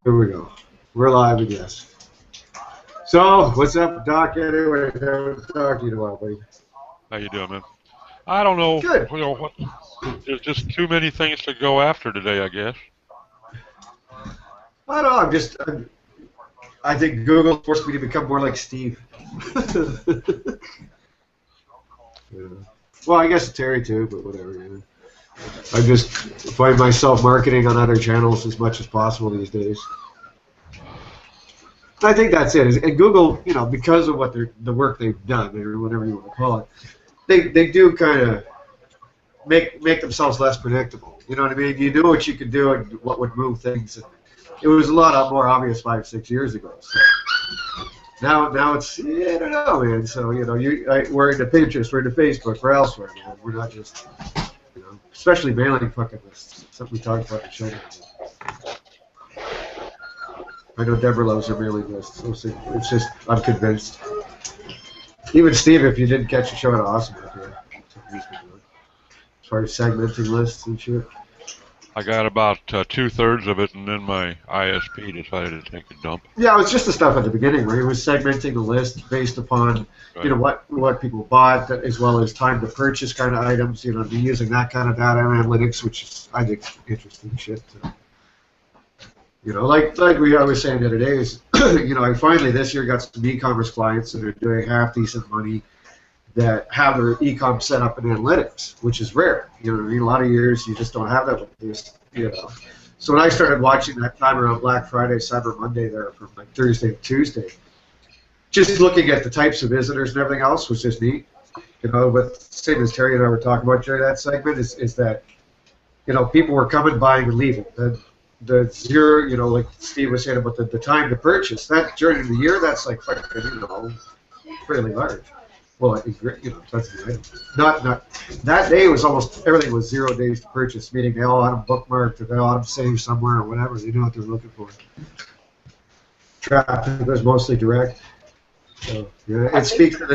Here we go. We're live, I guess. So, what's up, Doc? Anyway, I haven't talked to you in a while, buddy. How you doing, man? I don't know. Good. You know, there's just too many things to go after today, I guess. I don't know. I think Google forced me to become more like Steve. Yeah. Well, I guess Terry too, but whatever. Yeah. I just find myself marketing on other channels as much as possible these days. I think that's it. And Google, you know, because of what the work they've done, or whatever you want to call it, they do kind of make themselves less predictable. You know what I mean? You knew what you could do and what would move things. It was a lot more obvious 5-6 years ago. So now it's, yeah, I don't know, man. So, you know, we're into Pinterest, we're into Facebook, we're elsewhere, man. We're not just, you know, especially mailing fucking lists. Something we talked about in the show notes. I know Deborah loves her mailing lists. So it's just, I'm convinced. Even Steve, if you didn't catch the show, it's awesome. As far as segmenting lists and shit. I got about 2/3 of it, and then my ISP decided to take a dump. Yeah, it was just the stuff at the beginning where he was segmenting the list based upon, right, you know, what people bought, as well as time to purchase kind of items. You know, using that kind of data analytics, which is, I think, interesting shit. You know, like I was saying the other day, is you know, I finally this year got some e-commerce clients that are doing half decent money, that have their e-com set up in analytics, which is rare. You know what I mean? A lot of years you just don't have that with this, you know. So when I started watching that time around Black Friday, Cyber Monday there from like Thursday to Tuesday, just looking at the types of visitors and everything else was just neat. You know, but same as Terry and I were talking about during that segment is that, you know, people were coming, buying, and leaving. The zero, you know, like Steve was saying about the time to purchase, that during the year, that's like, you know, fairly large. Well, you know, that's the item. Not that day was almost everything was 0 days to purchase, meaning they all had them bookmarked or they all had them saved somewhere or whatever. They knew what they were looking for. Traffic was mostly direct. So yeah, it speaks to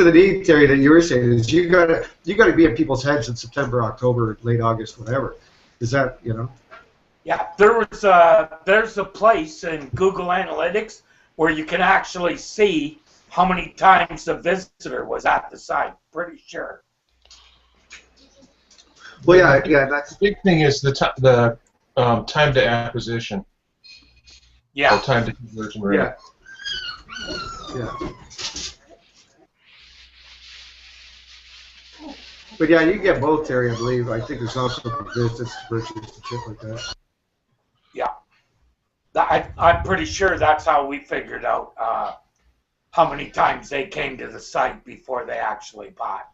the need, Terry, that you were saying is you gotta be in people's heads in September, October, late August, whatever. Is that, you know? Yeah, there's a place in Google Analytics where you can actually see how many times the visitor was at the site. Pretty sure. Well, yeah. That's the big thing is the time to acquisition. Yeah. Or time to conversion rate. Yeah. Yeah. But yeah, you can get both, Terry. I believe. I think there's also visits to purchase and shit like that. Yeah. I'm pretty sure that's how we figured out how many times they came to the site before they actually bought.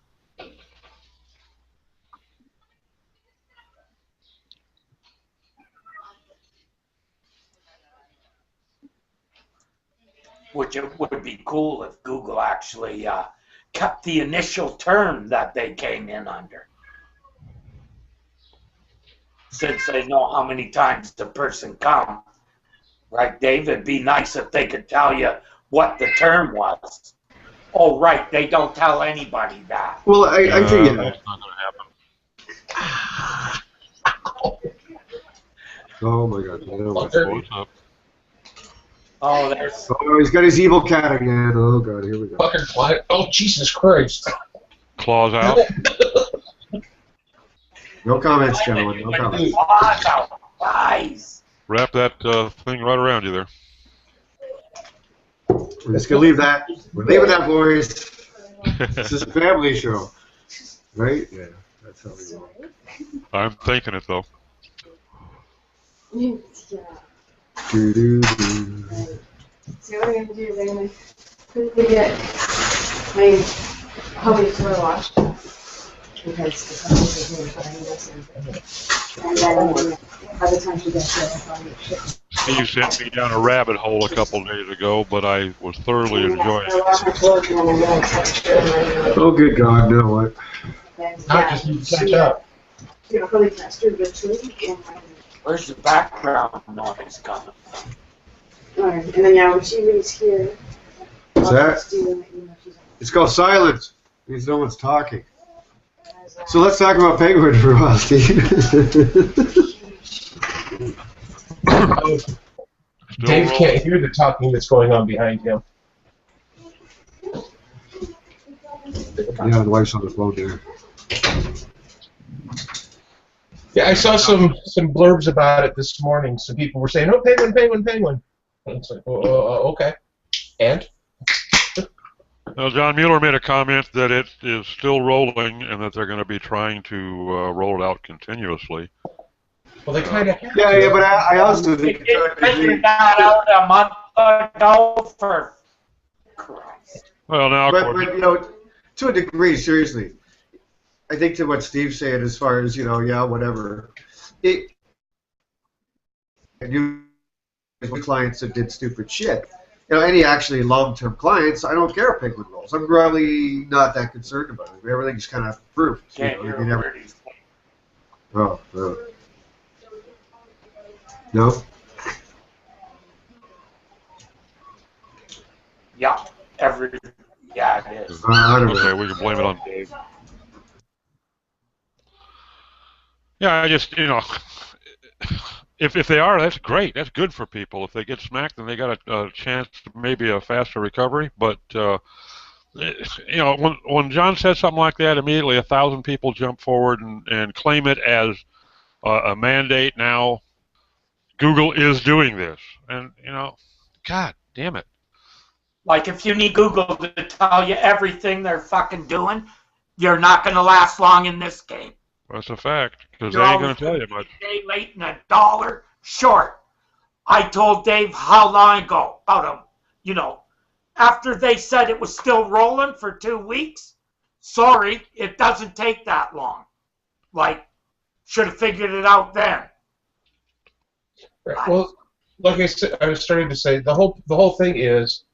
Which it would be cool if Google actually kept the initial term that they came in under. Since they know how many times the person comes. Right, Dave? It'd be nice if they could tell you what the term was. Oh, right, they don't tell anybody that. Well, I think that's not going to happen. Oh my God! What's up? Oh, there's. Oh, he's got his evil cat again. Oh God, here we go. Fucking fly. Oh Jesus Christ! Claws out. No comments, gentlemen. No comments. Claws out. Eyes. Wrap that thing right around you there. We're just gonna leave that. We're leaving that, boys. This is a family show, right? Yeah, that's how we go. I'm thinking it though. Do do do. So what I'm going to do is I'm going to quickly get my hobby toy washed because it's and then by the time she gets there, I'll probably shit. You sent me down a rabbit hole a couple of days ago, but I was thoroughly enjoying I wash my it. clothes and then I'm going to text her and Oh, good God, no what? then Not just need to catch up. You know, probably text her eventually and Where's the background noise coming from? alright, and then yeah, when she leaves here, What's I'll that? text you and let you know if she's on. It's called silence. Means no one's talking. So let's talk about Penguin for a while, Steve. Still Dave rolling. can't hear the talking that's going on behind him. Yeah, the wife's on the phone there. Yeah, I saw some blurbs about it this morning. Some people were saying, "Oh, penguin, penguin, penguin." And it's like, okay. And Now, John Mueller made a comment that it is still rolling and that they're going to be trying to roll it out continuously. well, they kind of have Yeah, to. yeah, but I also think It figured that out a month ago for Christ. Well, now, of but course, you know, to a degree, seriously, I think to what Steve's saying as far as yeah, whatever. And you clients that did stupid shit. Any actually long-term clients, I don't care if Penguin rolls. I'm really not that concerned about it. Everything's kind of proof. Can't hear a word he's saying. Oh, no. Yeah, yeah, it is. I don't know. okay, we can blame it on Dave. Yeah, I just, if they are, that's great. That's good for people. If they get smacked, then they got a chance to maybe a faster recovery. But when John said something like that, immediately 1,000 people jump forward and claim it as a mandate. Now Google is doing this, and God damn it. Like, if you need Google to tell you everything they're fucking doing, you're not going to last long in this game. That's a fact, because they You're ain't going always to tell you much. a day late and $1 short. I told Dave how long ago about after they said it was still rolling for 2 weeks. Sorry, it doesn't take that long. Like, should have figured it out then. Right. Well, like I said, I was starting to say the whole thing is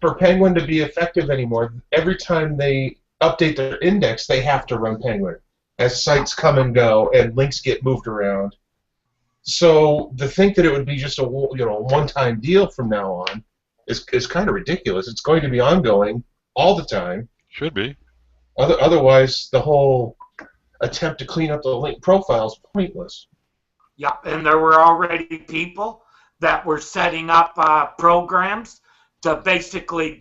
for Penguin to be effective anymore. Every time they update their index, they have to run Penguin as sites come and go and links get moved around. So to think that it would be just a one-time deal from now on is kind of ridiculous. It's going to be ongoing all the time. Should be. Otherwise, the whole attempt to clean up the link profile is pointless. Yep, and there were already people that were setting up programs to basically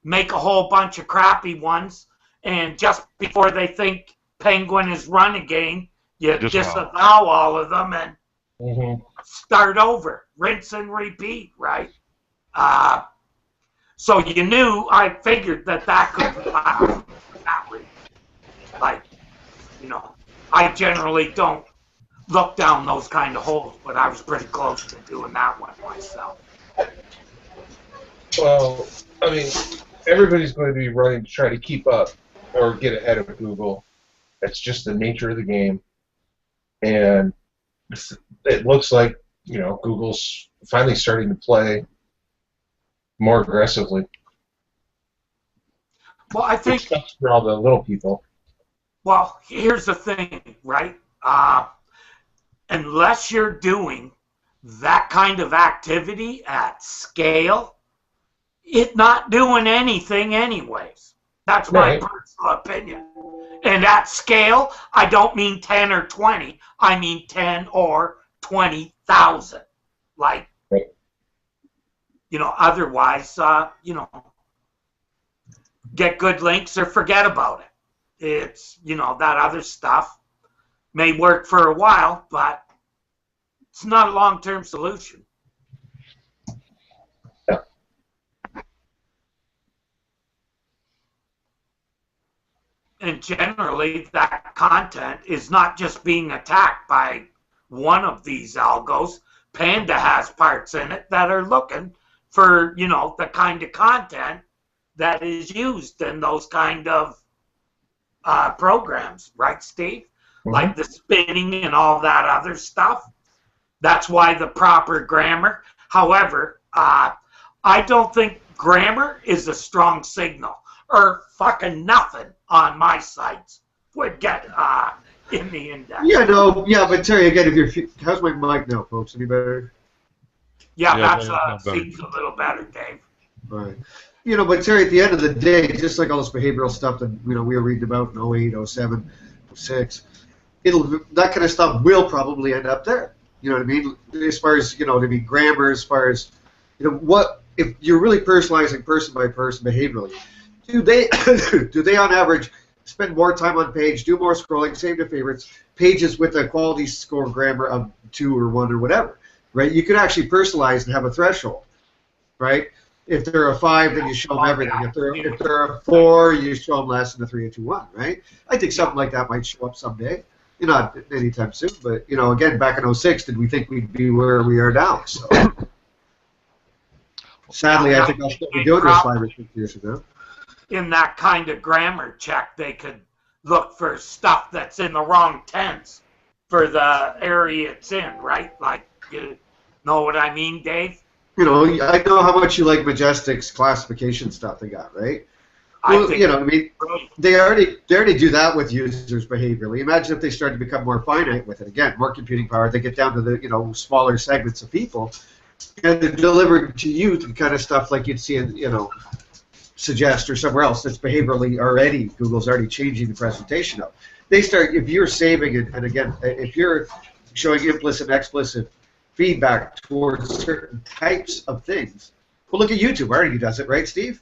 make a whole bunch of crappy ones, and just before they think Penguin is run again, you disavow all of them and start over, rinse and repeat, right? So you knew, I figured that could last that way. Like, I generally don't look down those kind of holes, but I was pretty close to doing that one myself. Well, I mean, everybody's going to be running to try to keep up or get ahead of Google. That's just the nature of the game. And it looks like, Google's finally starting to play more aggressively. Well, I think sucks for all the little people. Well, here's the thing, right? Unless you're doing that kind of activity at scale, it's not doing anything anyways. That's my personal opinion. And at scale, I don't mean 10 or 20. I mean 10 or 20,000. Like, otherwise, get good links or forget about it. It's, that other stuff may work for a while, but it's not a long-term solution. And generally, that content is not just being attacked by one of these algos. Panda has parts in it that are looking for, the kind of content that is used in those kind of programs, right, Steve? Like the spinning and all that other stuff. That's why the proper grammar. However, I don't think grammar is a strong signal, or fucking nothing on my sites would get in the index. But Terry, again, how's my mic now, folks? Any better? Yeah, that seems a little better, Dave. All right. But Terry, at the end of the day, just like all this behavioral stuff that we were reading about in 08, 07, 06, that kind of stuff will probably end up there. You know what I mean? As far as, you know, to be grammar, as far as, you know, what, if you're really personalizing person by person behaviorally, do they, do they on average spend more time on page, do more scrolling, save their favorites, pages with a quality score grammar of 2 or 1 or whatever, right? You could actually personalize and have a threshold, right? If they're a 5, then you show them everything. If they're a 4, you show them less than a 3 or 2, 1, right? I think something like that might show up someday. You know, not anytime soon, but, you know, again, back in 06, did we think we'd be where we are now? So, sadly, I think I'll still be doing this 5 or 6 years ago. In that kind of grammar check, they could look for stuff that's in the wrong tense for the area it's in, right? Like, you know what I mean, Dave? You know, I know how much you like Majestic's classification stuff they got, right? Well, you know, I mean, they already do that with users behaviorally. Imagine if they start to become more finite with it. Again, more computing power. They get down to the, you know, smaller segments of people, and they're delivered to you the kind of stuff like you'd see in, you know, Suggest or somewhere else that's behaviorally already, Google's already changing the presentation of. They start, if you're saving it, and again, if you're showing implicit and explicit feedback towards certain types of things, well, look at YouTube. Already does it, right, Steve?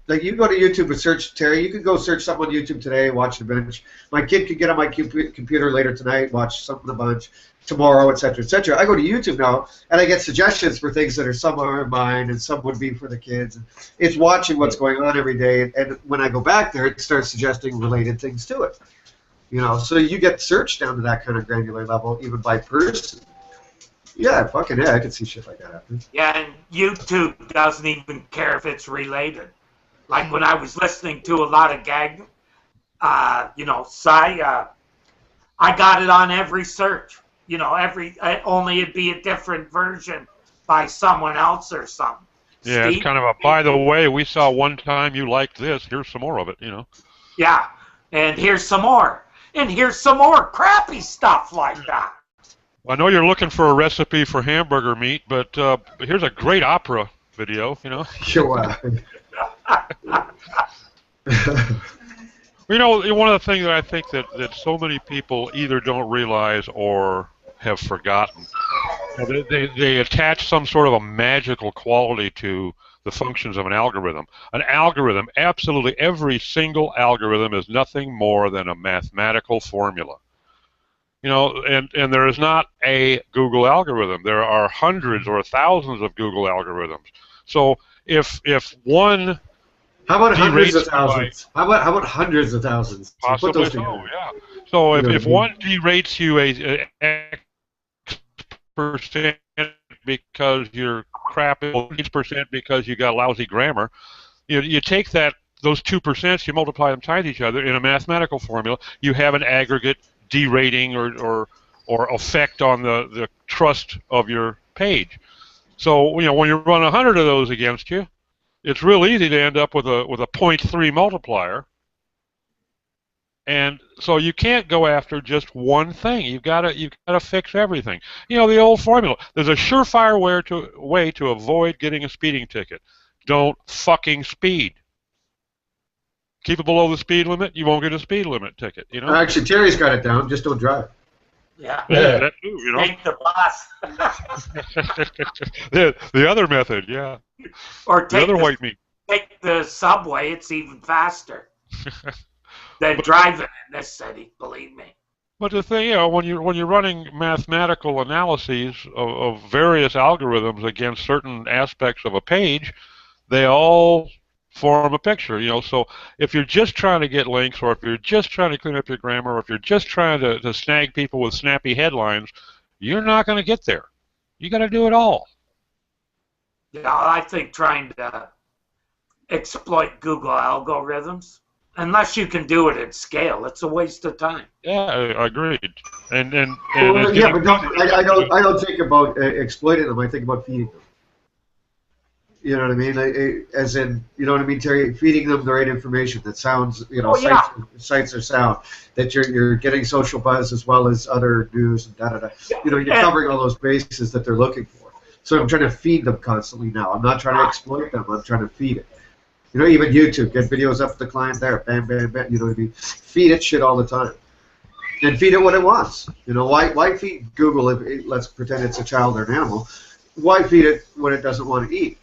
Like, you go to YouTube and search, Terry, you could go search something on YouTube today, watch a bunch. My kid could get on my computer later tonight, watch something a bunch, tomorrow, etc., etc. I go to YouTube now, and I get suggestions for things that are some are mine, and some would be for the kids. And it's watching what's going on every day, and when I go back there, it starts suggesting related things to it. You know, so you get searched down to that kind of granular level, even by person. Yeah, fucking yeah, I can see shit like that happening. Yeah, and YouTube doesn't even care if it's related. Like when I was listening to a lot of gag, you know, I got it on every search. You know, only it'd be a different version by someone else or something. Yeah, Steve? it's kind of a, by the way, we saw one time you liked this, here's some more of it, you know. Yeah, and here's some more. And here's some more crappy stuff like that. I know you're looking for a recipe for hamburger meat, but here's a great opera video, you know. Sure. You know, one of the things that I think that so many people either don't realize or have forgotten, they attach some sort of a magical quality to the functions of an algorithm. An algorithm, absolutely every single algorithm is nothing more than a mathematical formula. You know, and there is not a Google algorithm. There are hundreds or thousands of Google algorithms. So if one how about hundreds of thousands? How about hundreds of thousands? Possibly so, yeah. So if one derates you a X% because you're crap, X% because you got lousy grammar, you take those 2%, you multiply them times each other in a mathematical formula, you have an aggregate derating or effect on the trust of your page. So, you know, when you run 100 of those against you, it's real easy to end up with a 0.3 multiplier, and so you can't go after just one thing. You've got to fix everything. You know, the old formula. There's a surefire way to avoid getting a speeding ticket. Don't fucking speed. Keep it below the speed limit, you won't get a speed limit ticket. You know. Actually, Terry's got it down. Just don't drive. Yeah. That too, you know. Take the bus. the other method, yeah. Or the other white meat. Take the subway. It's even faster than driving in this city. Believe me. But the thing, you know, when you're running mathematical analyses of various algorithms against certain aspects of a page, they all form a picture, you know. So if you're just trying to get links, or if you're just trying to clean up your grammar, or if you're just trying to snag people with snappy headlines, you're not going to get there. You got to do it all. Yeah, I think trying to exploit Google algorithms, unless you can do it at scale, it's a waste of time. Yeah, I agreed. And well, yeah, but I don't think about exploiting them. I think about feeding them. You know what I mean? As in, you know what I mean, Terry? Feeding them the right information that sounds, you know, sites are sound. That you're getting social buzz as well as other news and da-da-da. You know, you're covering all those bases that they're looking for. So I'm trying to feed them constantly now. I'm not trying to exploit them. I'm trying to feed it. You know, even YouTube, get videos up to the client there, bam, bam, bam. You know what I mean? Feed it shit all the time. and feed it what it wants. You know, why feed Google if let's pretend it's a child or an animal? Why feed it when it doesn't want to eat?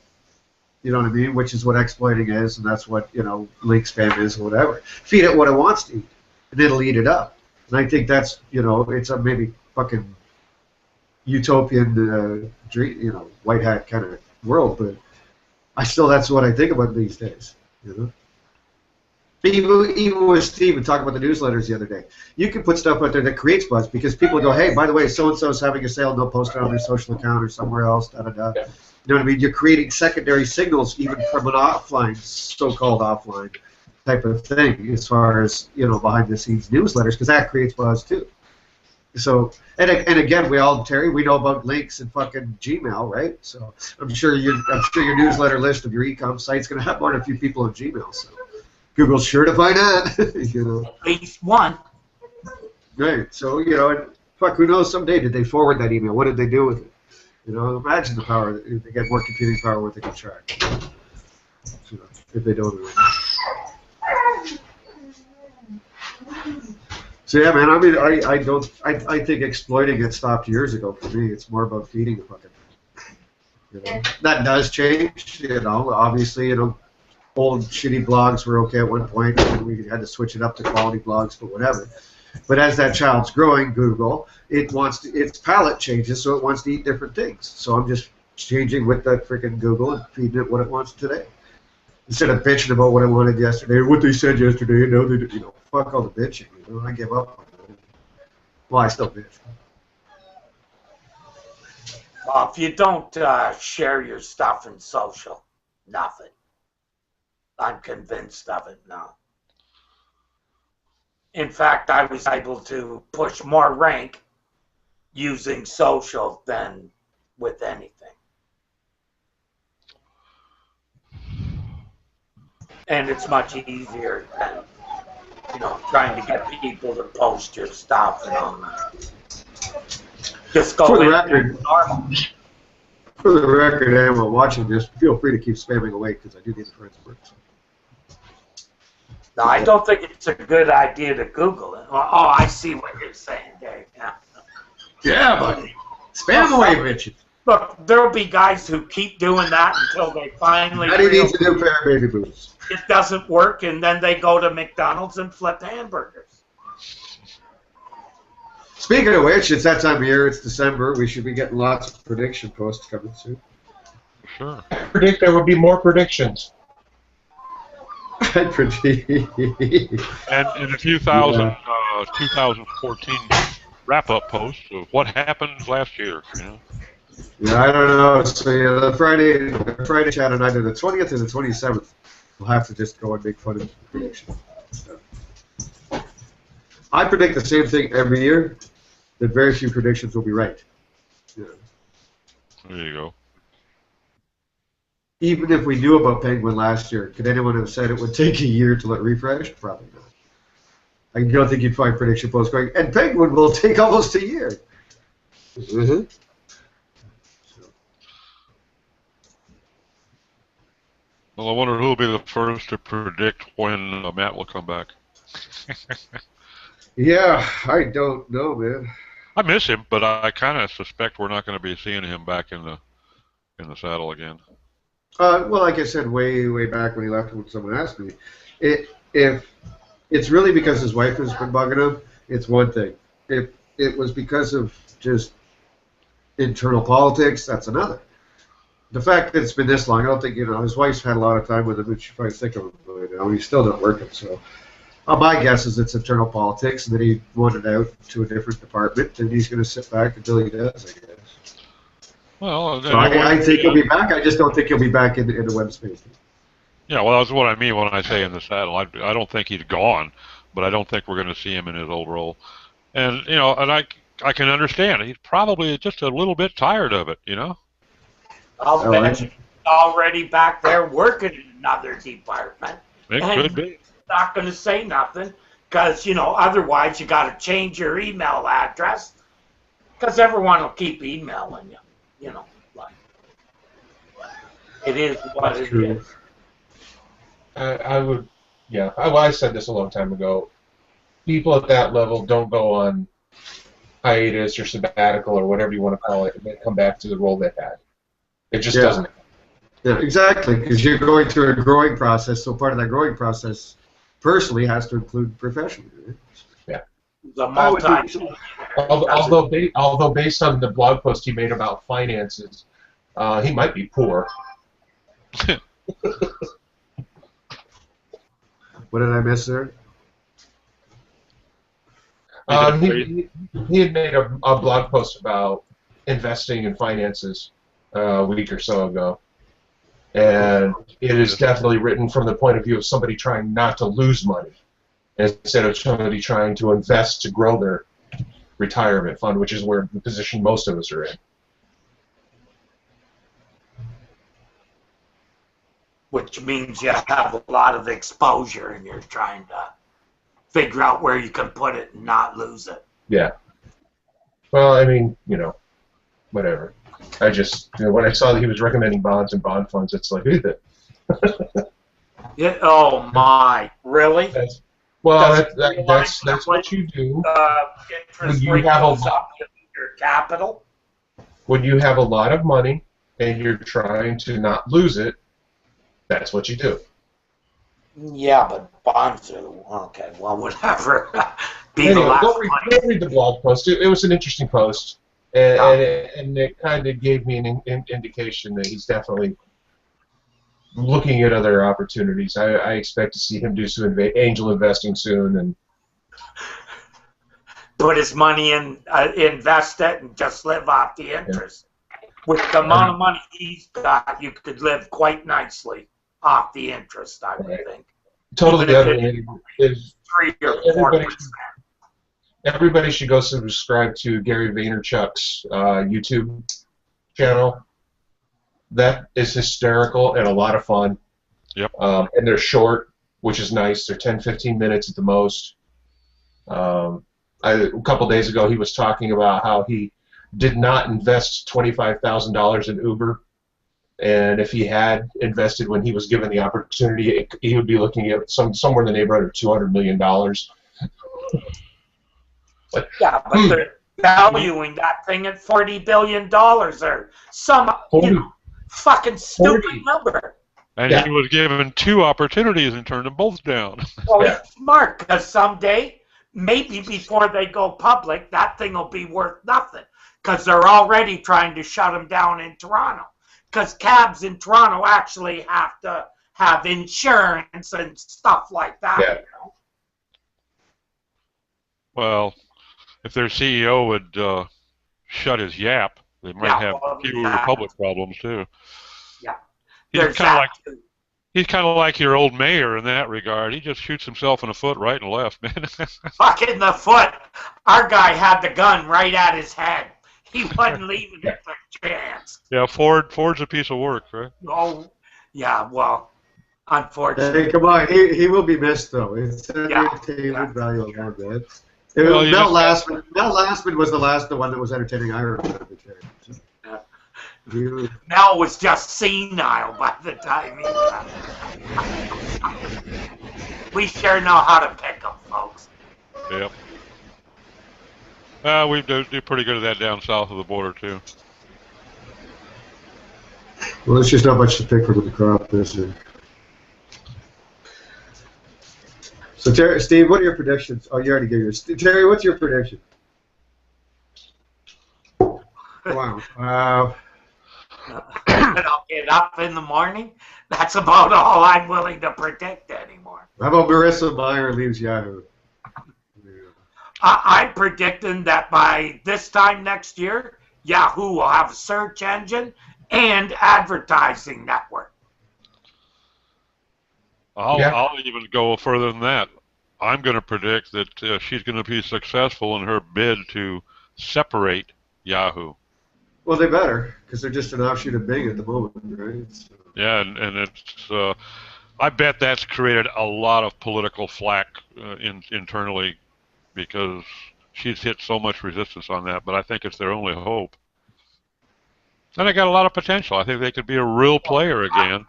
You know what I mean? Which is what exploiting is, and that's what, you know, link spam is, or whatever. Feed it what it wants to eat, and it'll eat it up. And I think that's, you know, it's a maybe fucking utopian dream, you know, white hat kind of world, but that's what I think about these days. You know. Even with Steve, and talking about the newsletters the other day, you can put stuff out there that creates buzz because people go, hey, by the way, so-and-so is having a sale, and they'll post it on their social account or somewhere else, da-da-da. Yeah. You know what I mean? You're creating secondary signals even from an offline, so-called offline type of thing as far as, you know, behind-the-scenes newsletters, because that creates buzz too. So, and again, Terry, we know about links in fucking Gmail, right? So I'm sure your newsletter list of your e-com site's going to have more than a few people in Gmail, so. Google's sure to find out, you know. At least one. Right. So, you know, and fuck, who knows? Someday did they forward that email? What did they do with it? You know, imagine the power. They get more computing power with they can track. You know, if they don't. So yeah, man. I mean, I think exploiting it stopped years ago for me. It's more about feeding the fucking thing. You know, that does change. You know, obviously, you know. Old shitty blogs were okay at one point, and we had to switch it up to quality blogs, but whatever. But as that child's growing, Google, its palate changes, so it wants to eat different things. So I'm just changing with that freaking Google and feeding it what it wants today. Instead of bitching about what I wanted yesterday, or what they said yesterday, no, they, you know, fuck all the bitching. You know, I give up on it. Well, I still bitch. Well, if you don't share your stuff in social, nothing. I'm convinced of it now. In fact, I was able to push more rank using social than with anything. And it's much easier than, you know, trying to get people to post your stuff and all that. Just go in normal. For the record, anyone watching this, feel free to keep spamming away because I do need the friends work. So. No, I don't think it's a good idea to Google it. Oh, I see what you're saying, Dave. Yeah, buddy. Spam away, bitches. Look, there'll be guys who keep doing that until they finally How do you need to do pair of baby boots? It doesn't work, and then they go to McDonald's and flip hamburgers. Speaking of which, it's that time of year. It's December. We should be getting lots of prediction posts coming soon. Sure. I predict there will be more predictions. I predict. And in a few thousand 2014 wrap-up posts of what happened last year. You know? Yeah, I don't know. So yeah, the Friday chat on either the 20th or the 27th. We'll have to just go and make fun of the prediction. I predict the same thing every year. That very few predictions will be right. Yeah. There you go. Even if we knew about Penguin last year, could anyone have said it would take a year to let refresh? Probably not. I don't think you'd find prediction posts going, and Penguin will take almost a year. Mm-hmm. Well, I wonder who will be the first to predict when Matt will come back. Yeah, I don't know, man. I miss him, but I kind of suspect we're not going to be seeing him back in the saddle again. Well, like I said way back when he left, when someone asked me, if it's really because his wife has been bugging him, it's one thing. If it was because of just internal politics, that's another. The fact that it's been this long, I don't think, his wife's had a lot of time with him, and she probably think of him, he's still not working, so my guess is it's internal politics, and that he wanted out to a different department, and he's going to sit back until he does, I guess. Well, so I think he'll be back. I just don't think he'll be back in the web space. Yeah, well, that's what I mean when I say in the saddle. I don't think he's gone, but I don't think we're going to see him in his old role. And and I can understand. He's probably just a little bit tired of it, I'll bet he's already back there working in another department. It could be. Not going to say nothing because otherwise you got to change your email address because everyone will keep emailing you. It is what it is. I would, yeah. I said this a long time ago. people at that level don't go on hiatus or sabbatical or whatever you want to call it and then come back to the role they had. It just doesn't. Yeah, exactly, because you're going through a growing process, so part of that growing process personally has to include professionally. Right? Yeah. The Although based on the blog post he made about finances, he might be poor. What did I miss there? He had made a blog post about investing in finances a week or so ago. And it is definitely written from the point of view of somebody trying not to lose money instead of somebody trying to invest to grow their retirement fund, which is where the position most of us are in. Which means you have a lot of exposure and you're trying to figure out where you can put it and not lose it. Yeah. Well, I mean, whatever. I just, when I saw that he was recommending bonds and bond funds, it's like, Yeah, oh my, really? That's what you do. Interest rate goes up, you lose your capital. When you have a lot of money and you're trying to not lose it, that's what you do. Yeah, but bonds are okay. Well, whatever. Anyway, go read the blog post. It was an interesting post, and it kind of gave me an indication that he's definitely looking at other opportunities. I expect to see him do some angel investing soon, and put his money in, invest it, and just live off the interest. Yeah. With the amount of money he's got, you could live quite nicely off the interest, I would think. Totally underrated. 3 or 4%. Everybody should go subscribe to Gary Vaynerchuk's YouTube channel. That is hysterical and a lot of fun. Yep. And they're short, which is nice. They're 10, 15 minutes at the most. A couple days ago, he was talking about how he did not invest $25,000 in Uber. And if he had invested when he was given the opportunity, he would be looking at somewhere in the neighborhood of $200 million. Yeah, but they're valuing that thing at $40 billion or some fucking stupid number. And he was given 2 opportunities and turned them both down. Well, he's smart, because someday, maybe before they go public, that thing will be worth nothing, because they're already trying to shut him down in Toronto. Because cabs in Toronto actually have to have insurance and stuff like that. Yeah. Well, if their CEO would shut his yap, they might have fewer public problems too. Yeah. He's kind of like your old mayor in that regard. He just shoots himself in the foot right and left, man. Fuck in the foot. Our guy had the gun right at his head. He wasn't leaving it for a chance. Yeah, Ford's a piece of work, right? Oh, yeah, well, unfortunately. Hey, come on, he will be missed, though. It's entertainment value a little bit. Mel Lastman was the one that was entertaining. I remember. Mel was just senile by the time he We sure know how to pick them, folks. Yep. We do pretty good at that down south of the border, too. Well, there's just not much to pick from the crop this year. So, Steve, what are your predictions? Oh, you already gave yours. Terry, what's your prediction? Wow. I'll get up in the morning. That's about all I'm willing to predict anymore. How about Marissa Meyer leaves Yahoo? I'm predicting that by this time next year, Yahoo will have a search engine and advertising network. I'll even go further than that. I'm going to predict that she's going to be successful in her bid to separate Yahoo. Well, they better, because they're just an offshoot of Bing at the moment, right? So. Yeah, and it's. I bet that's created a lot of political flack internally, because she's hit so much resistance on that. But I think it's their only hope. And they got a lot of potential. I think they could be a real player again.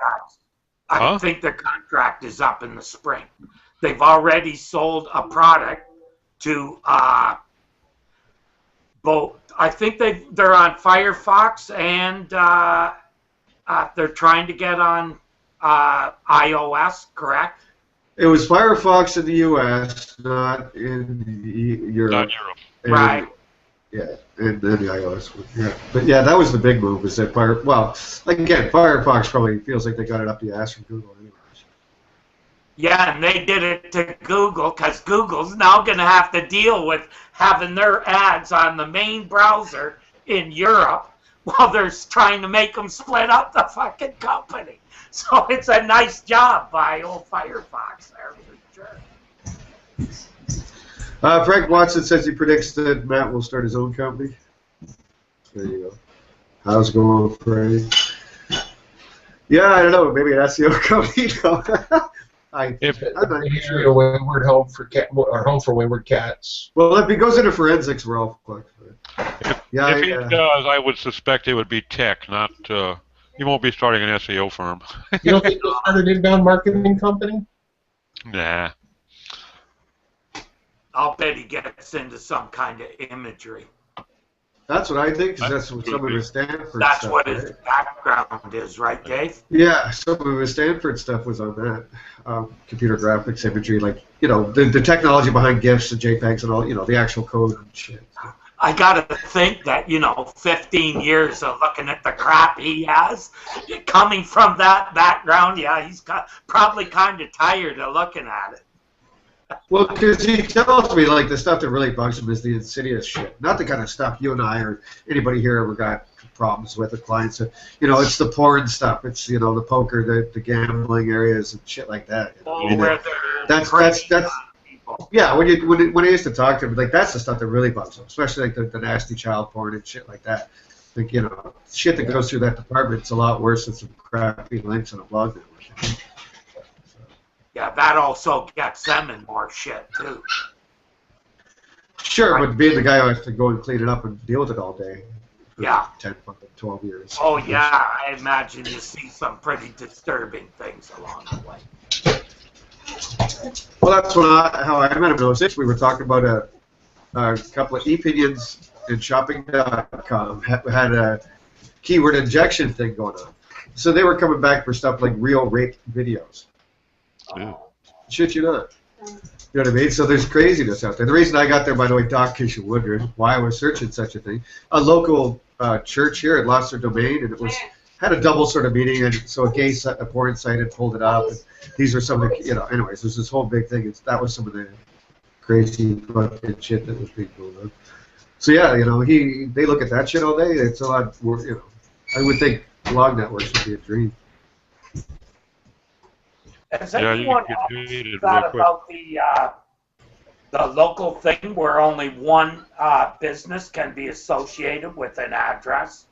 I think the contract is up in the spring. They've already sold a product to both. I think they're on Firefox and they're trying to get on iOS, correct? It was Firefox in the U.S., not in Europe. Not Europe. Right. Yeah, and then the iOS one. Yeah, but yeah, that was the big move. Is that again, Firefox probably feels like they got it up the ass from Google anyways. Yeah, and they did it to Google because Google's now going to have to deal with having their ads on the main browser in Europe while they're trying to make them split up the fucking company. So it's a nice job by old Firefox there for sure. Frank Watson says he predicts that Matt will start his own company. There you go. How's it going, Frank? Yeah, I don't know. Maybe an SEO company. I'm not sure. A wayward home for home for wayward cats. Well, if he goes into forensics, we're all fucked. If he does, I would suspect it would be tech, not. He won't be starting an SEO firm. You don't think he'll start an inbound marketing company? Nah. I'll bet he gets into some kind of imagery. That's what I think, because that's what some of his Stanford That's stuff, what his background is, right, Dave? Yeah, some of his Stanford stuff was on that. Computer graphics, imagery, like, the technology behind GIFs and JPEGs and all, the actual code and shit. I gotta think that, 15 years of looking at the crap he has, coming from that background, yeah, he's probably kind of tired of looking at it. Well, because he tells me, like, the stuff that really bugs him is the insidious shit. Not the kind of stuff you and I or anybody here ever got problems with clients. It's the porn stuff. It's, the poker, the gambling areas and shit like that. That's yeah, when I used to talk to him, like, that's the stuff that really bugs him, especially like the nasty child porn and shit like that. Like, shit that goes through that department is a lot worse than some crappy links on a blog network. Yeah, that also gets them in more shit, too. Sure, but being the guy who has to go and clean it up and deal with it all day for 10, 12 years. Oh, yeah, I imagine you see some pretty disturbing things along the way. Well, that's how I met him in 06. We were talking about a couple of opinions in shopping.com had a keyword injection thing going on. So they were coming back for stuff like real rape videos. Oh. Shit you not. You know what I mean? So there's craziness out there. The reason I got there, by the way, Doc, in case you're wondering why I was searching such a thing, a local church here had lost their domain, and it had a double sort of meaning, and so a porn site had pulled it up. And these were some of the, anyways, there's this whole big thing. That was some of the crazy fucking shit that was being going on. So yeah, they look at that shit all day. It's a lot more, I would think blog networks would be a dream. Has anyone thought about the local thing where only one business can be associated with an address?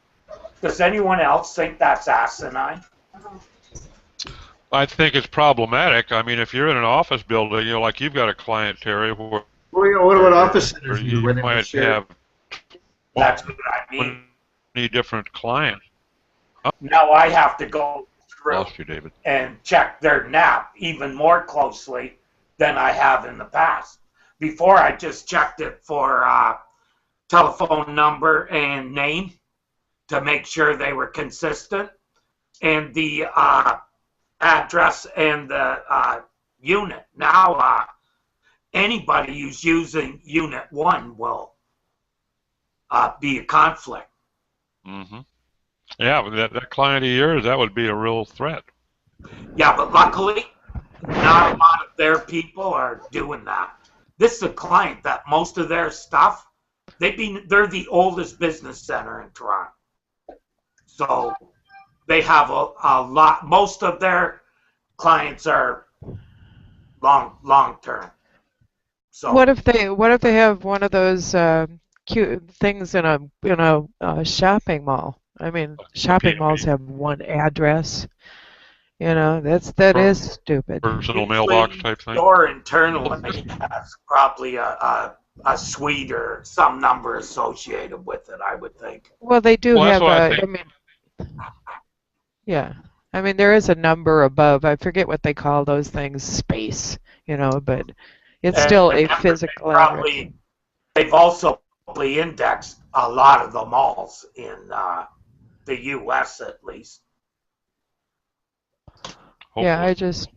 Does anyone else think that's asinine? I think it's problematic. I mean, if you're in an office building, like you've got a client, Terry, where what about office centers? You might have that's what I mean. Many different clients. Now I have to go through Lost you, David. and check their NAP even more closely than I have in the past. Before, I just checked it for telephone number and name to make sure they were consistent, and the address and the unit. Now, anybody who's using Unit 1 will be a conflict. Mm-hmm. Yeah, but that client of yours, that would be a real threat. Yeah, but luckily, not a lot of their people are doing that. This is a client that most of their stuff, they're the oldest business center in Toronto. So they have a lot, most of their clients are long term. So what if they have one of those cute things in a shopping mall? I mean, shopping malls have one address. That is stupid. Personal mailbox type thing. Or internally has probably a suite or some number associated with it, I would think. Well, they do have yeah. I mean, there is a number above. I forget what they call those things, space, but It's still a physical address. Probably, they've also probably indexed a lot of the malls in the U.S. at least. Yeah, Hopefully.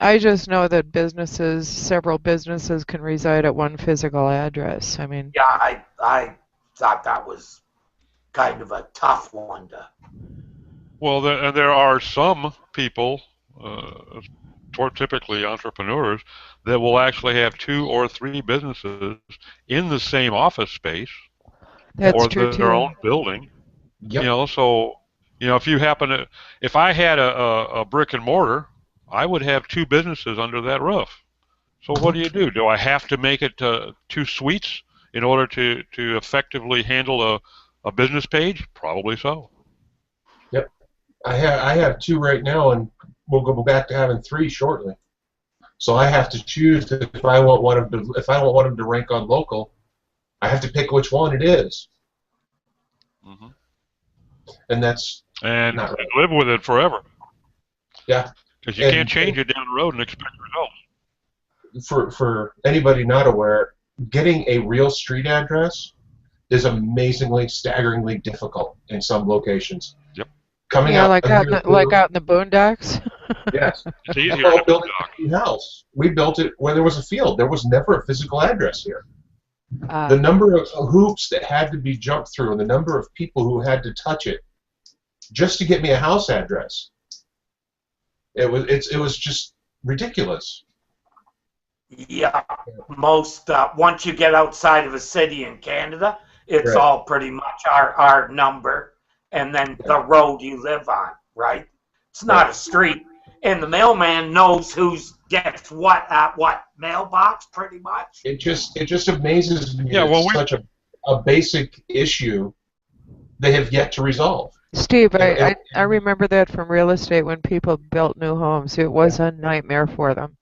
I just know that several businesses can reside at one physical address. I mean, Yeah, I thought that was kind of a tough one to. Well, there are some people, typically entrepreneurs, that will actually have 2 or 3 businesses in the same office space that's or true their too. own building. Yep. So, if I had a brick and mortar, I would have 2 businesses under that roof. So what do? Do I have to make it 2 suites in order to effectively handle a business page? Probably so. Yep. I have 2 right now, and we'll go back to having 3 shortly. So I have to choose if I want one of them. If I don't want them to rank on local, I have to pick which one it is, Hmm. and that's And not right. live with it forever. Yeah. Because you can't change it down the road and expect results. For anybody not aware, getting a real street address is amazingly, staggeringly difficult in some locations. Yep. Coming Yeah, out like out in the boondocks. Yes. It's easier Well, to building a house. We built it where there was a field. There was never a physical address here. The number of hoops that had to be jumped through and the number of people who had to touch it just to get me a house address. It was just ridiculous. Yeah, most once you get outside of a city in Canada, it's Right. all pretty much our number, and then the road you live on. Right? It's not a street, and the mailman knows who gets what at what mailbox, pretty much. It just amazes me. Yeah, that well, it's such a basic issue they have yet to resolve. Steve, I remember that from real estate when people built new homes. It was a nightmare for them.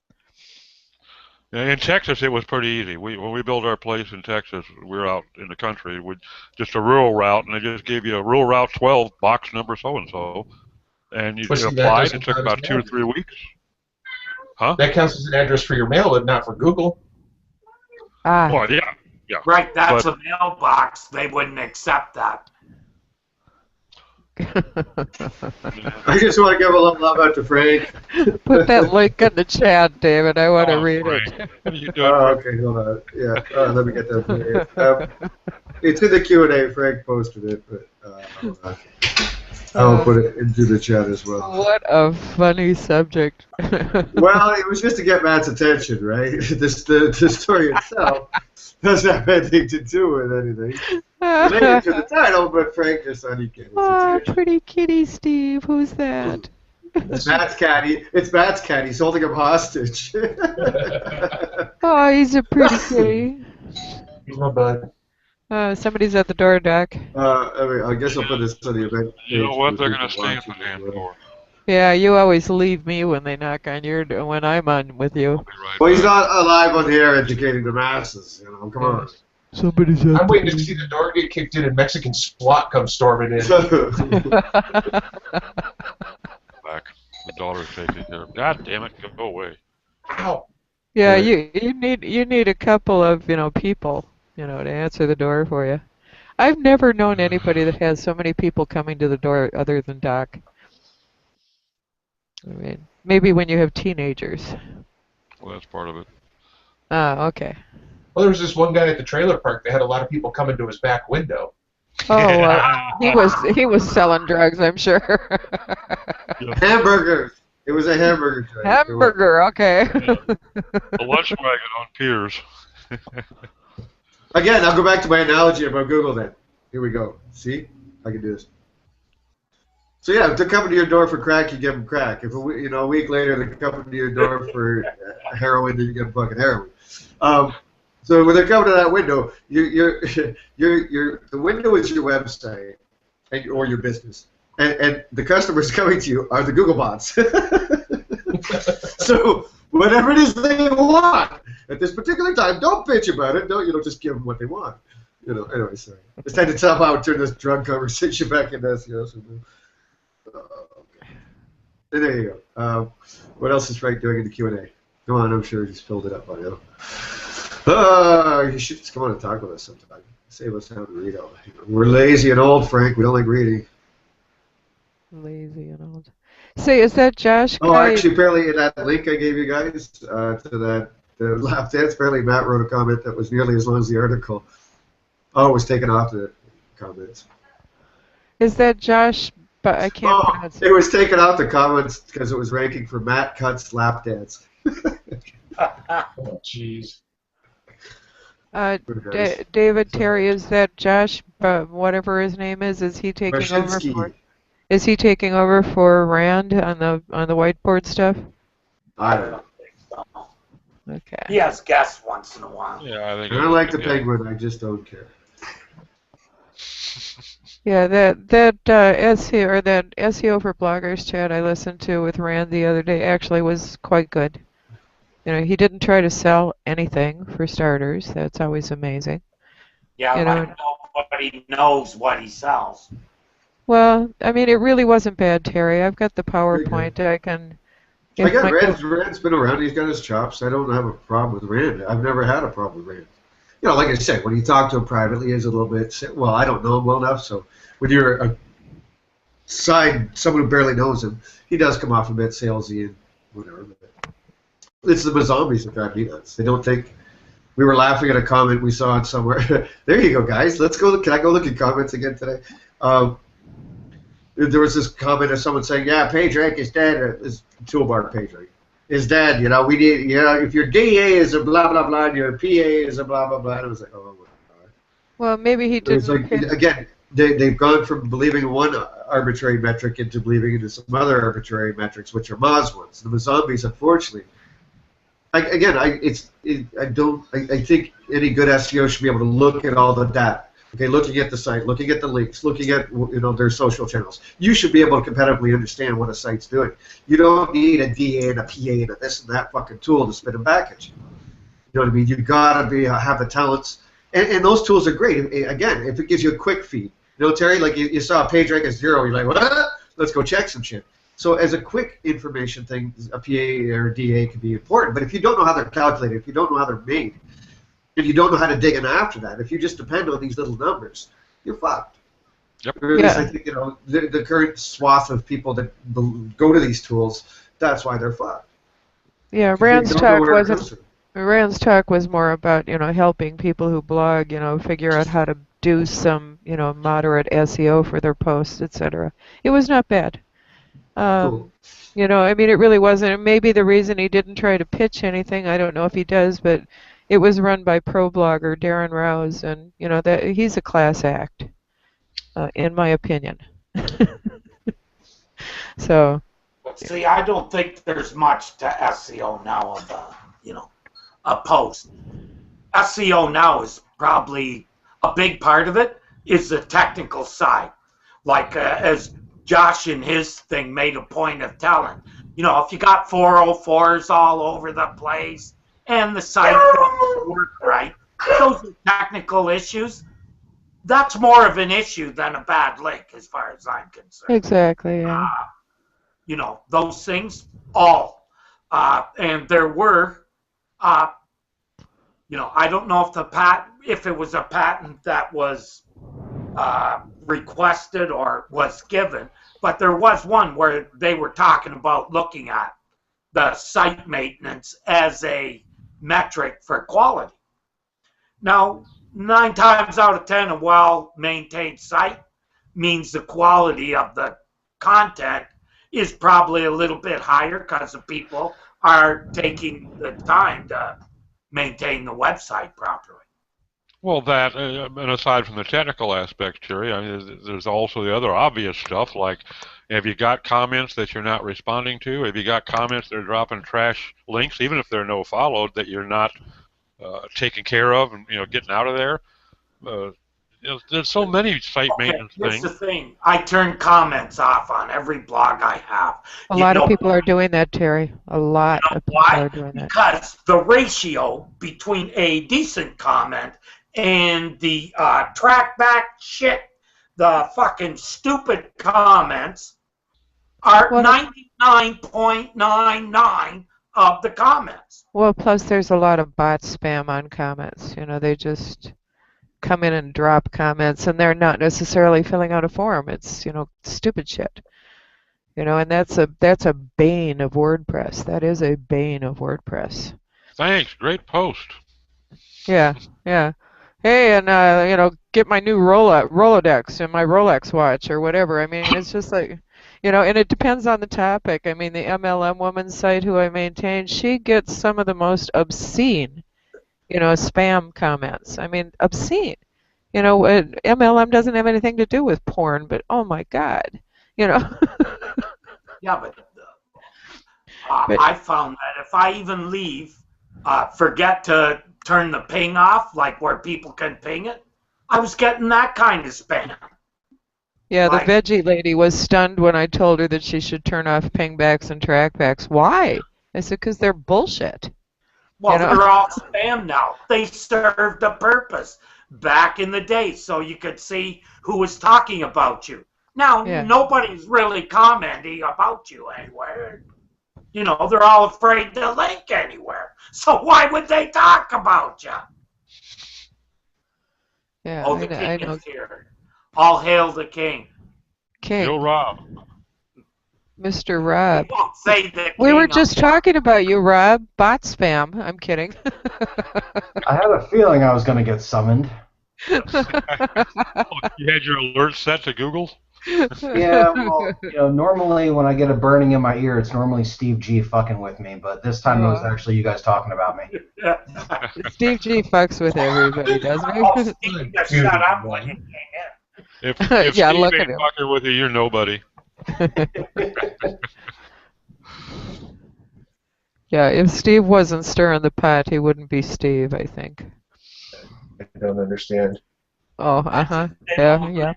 In Texas, it was pretty easy. When we built our place in Texas, we were out in the country with just a rural route, and they just gave you a rural route 12, box number so-and-so, and you applied. It took about 2 or 3 weeks. Huh? That counts as an address for your mail, but not for Google. Well, yeah. Right, that's a mailbox. They wouldn't accept that. I just want to give a little love out to Frank. Put that link in the chat, David. I want to read Frank. it. What are you doing? Okay, hold on. Yeah, let me get that for you. It's in the Q&A. Frank posted it, but hold on. I'll put it into the chat as well. What a funny subject. Well, it was just to get Matt's attention, right? The story itself doesn't have anything to do with anything related to the title, but Frank just thought he'd get his Oh, attention. pretty kitty, Steve. Who's that? It's Matt's cat. It's Matt's cat. He's holding him hostage. Oh, he's a pretty kitty. He's my bud. Somebody's at the door, Doc. I guess I'll put this on the event. You know page what? for They're going to people stay at watching the damn as well. door. Yeah, you always leave me when they knock on your door, when I'm on with you. I'll be right Well, he's back. not alive on the air educating the masses. You know, come on. Somebody's at I'm waiting to see the door get kicked in and Mexican SWAT come storming in. Back. The daughter's taking care of. God damn it! Go away. Ow. Yeah, you need a couple of people to answer the door for you. I've never known anybody that has so many people coming to the door other than Doc. I mean, maybe when you have teenagers. Well, that's part of it. Oh, okay. Well, there was this one guy at the trailer park that had a lot of people coming to his back window. Oh, he was selling drugs, I'm sure. Hamburgers. It was a hamburger joint. Hamburger, okay. A lunch wagon on piers. Again, I'll go back to my analogy about Google then. Here we go. See? I can do this. So yeah, if they're coming to your door for crack, you give them crack. If a week later they're coming to your door for heroin, then you give them fucking heroin. So when they're coming to that window, the window is your website or your business, and the customers coming to you are the Google bots. So whatever it is they want at this particular time, don't bitch about it. Don't just give them what they want. Anyway, sorry. Just had to somehow turn this drug conversation back into SEO. Okay. And there you go. What else is Frank doing in the Q&A? Come on, I'm sure he just filled it up by now. You should just come on and talk with us sometime. Save us having to read all that. We're lazy and old, Frank. We don't like reading. Lazy and old. Say, is that Josh Oh, guy? actually, apparently in that link I gave you guys to the lap dance, apparently Matt wrote a comment that was nearly as long as the article. Oh, it was taken off the comments. Is that Josh? But I can't pronounce it was taken off the comments because it was ranking for Matt Cutt's lap dance. Oh, jeez. David Terry, is that Josh? Whatever his name is he taking over for? Is he taking over for Rand on the whiteboard stuff? I don't know. think so. Okay. He has guests once in a while. Yeah, I think. I like the Penguin. I just don't care. Yeah, that SEO or that SEO for Bloggers chat I listened to with Rand the other day actually was quite good. You know, he didn't try to sell anything for starters. That's always amazing. Yeah, You know, nobody knows what he sells. well, I mean, it really wasn't bad, Terry. I've got the PowerPoint. I can. I got Rand's been around. He's got his chops. I don't have a problem with Rand. I've never had a problem with Rand. You know, like I said, when you talk to him privately, he's a little bit. Well, I don't know him well enough, so when you're a someone who barely knows him, he does come off a bit salesy and whatever. It's the zombies that drive me nuts. They don't think. We were laughing at a comment we saw it somewhere. There you go, guys. Let's go. Can I go look at comments again today? There was this comment of someone saying, "Yeah, PageRank is dead." Is toolbar PageRank is dead. You know, we need. You know, if your DA is a blah blah blah, and your PA is a blah blah blah, and it was like, oh my God. Well, maybe he didn't. It's like, again, they've gone from believing one arbitrary metric into believing into some other arbitrary metrics, which are Moz ones. The zombies, unfortunately. I think any good SEO should be able to look at all the data. Okay, looking at the site, looking at the links, looking at their social channels. You should be able to competitively understand what a site's doing. You don't need a DA and a PA and a this and that fucking tool to spit them back at you. You know what I mean? You've got to have the talents, and those tools are great. Again, if it gives you a quick feed, Terry, like you saw a page rank at 0, you're like, what? Let's go check some shit. So as a quick information thing, a PA or a DA can be important. But if you don't know how they're calculated, if you don't know how they're made, if you don't know how to dig in after that, if you just depend on these little numbers, you're fucked. Yep. Or at least I think the current swath of people that go to these tools, that's why they're fucked. Yeah, Rand's talk was more about helping people who blog figure out how to do some moderate SEO for their posts, etc. It was not bad. Cool. I mean, it really wasn't. Maybe the reason he didn't try to pitch anything, I don't know if he does, but it was run by pro blogger Darren Rouse, and that he's a class act, in my opinion. So. See, I don't think there's much to SEO now of a post. SEO now is probably a big part of it is the technical side, like as Josh in his thing made a point of telling. If you got 404s all over the place and the site doesn't work right, those are technical issues. That's more of an issue than a bad link, as far as I'm concerned. Exactly, yeah. Those things, all. And there were, I don't know if it was a patent that was requested or was given, but there was one where they were talking about looking at the site maintenance as a metric for quality. Now, 9 times out of 10, a well-maintained site means the quality of the content is probably a little bit higher because the people are taking the time to maintain the website properly. Well, that, and aside from the technical aspect, Terry, I mean, there's also the other obvious stuff, like have you got comments that you're not responding to? Have you got comments that are dropping trash links, even if they're no followed, that you're not taking care of and getting out of there? There's so many site maintenance things. Here's the thing. I turn comments off on every blog I have. A lot of people are doing that, Terry. A lot of people are doing that. Because the ratio between a decent comment and the trackback shit, the fucking stupid comments, are 99.99 of the comments. Well, plus there's a lot of bot spam on comments. You know, they just come in and drop comments, and they're not necessarily filling out a form. It's, you know, stupid shit. You know, and that's a bane of WordPress. That is a bane of WordPress. Thanks. Great post. Yeah, yeah. Hey, and you know, get my new Rolodex and my Rolex watch or whatever. I mean, it's just like, you know, and it depends on the topic. I mean, the MLM woman's site who I maintain, she gets some of the most obscene, you know, spam comments. I mean, obscene. You know, MLM doesn't have anything to do with porn, but oh my God, you know. Yeah, but I found that if I even leave, forget to turn the ping off, like where people can ping it, I was getting that kind of spam. Yeah, the Like, veggie lady was stunned when I told her that she should turn off pingbacks and trackbacks. Why? I said, because they're bullshit. well, You know? they're all spam now. They served a purpose back in the day so you could see who was talking about you. Now, Yeah. nobody's really commenting about you anywhere. You know, they're all afraid to link anywhere. So why would they talk about you? Yeah, Oh, the I king know. is here. All hail the king. King, Yo, Rob. Mr. Rob. We won't say the king. We were just talking about you, Rob. Bot spam. I'm kidding. I had a feeling I was going to get summoned. You had your alert set to Google? Yeah, well, you know, normally when I get a burning in my ear, it's normally Steve G fucking with me, but this time it was actually you guys talking about me. Steve G fucks with everybody, doesn't he? Oh, Steve, just shut up when you came in. If Yeah, Steve look at ain't him. fucking with you, you're nobody. Yeah, if Steve wasn't stirring the pot, he wouldn't be Steve, I think. I don't understand. Oh, uh-huh. Yeah, yeah.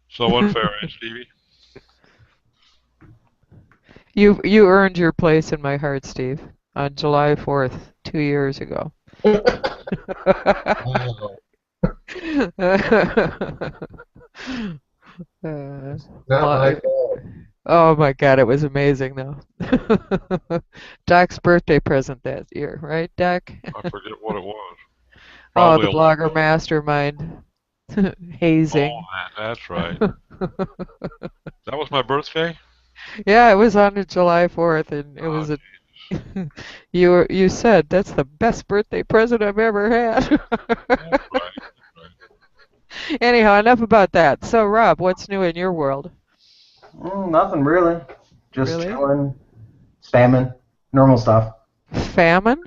So unfair, eh, Stevie? You earned your place in my heart, Steve, on July 4th, 2 years ago. Not my fault. Oh my God, it was amazing though. Doc's birthday present that year, right, Doc? I forget what it was. Oh, the Probably a blogger mastermind. Hazing. Oh, that's right. That was my birthday? Yeah, it was on July 4th, and it was a. You said that's the best birthday present I've ever had. That's right. Anyhow, enough about that. So, Rob, what's new in your world? Nothing really. Just Really? chilling, spamming, normal stuff. Famine?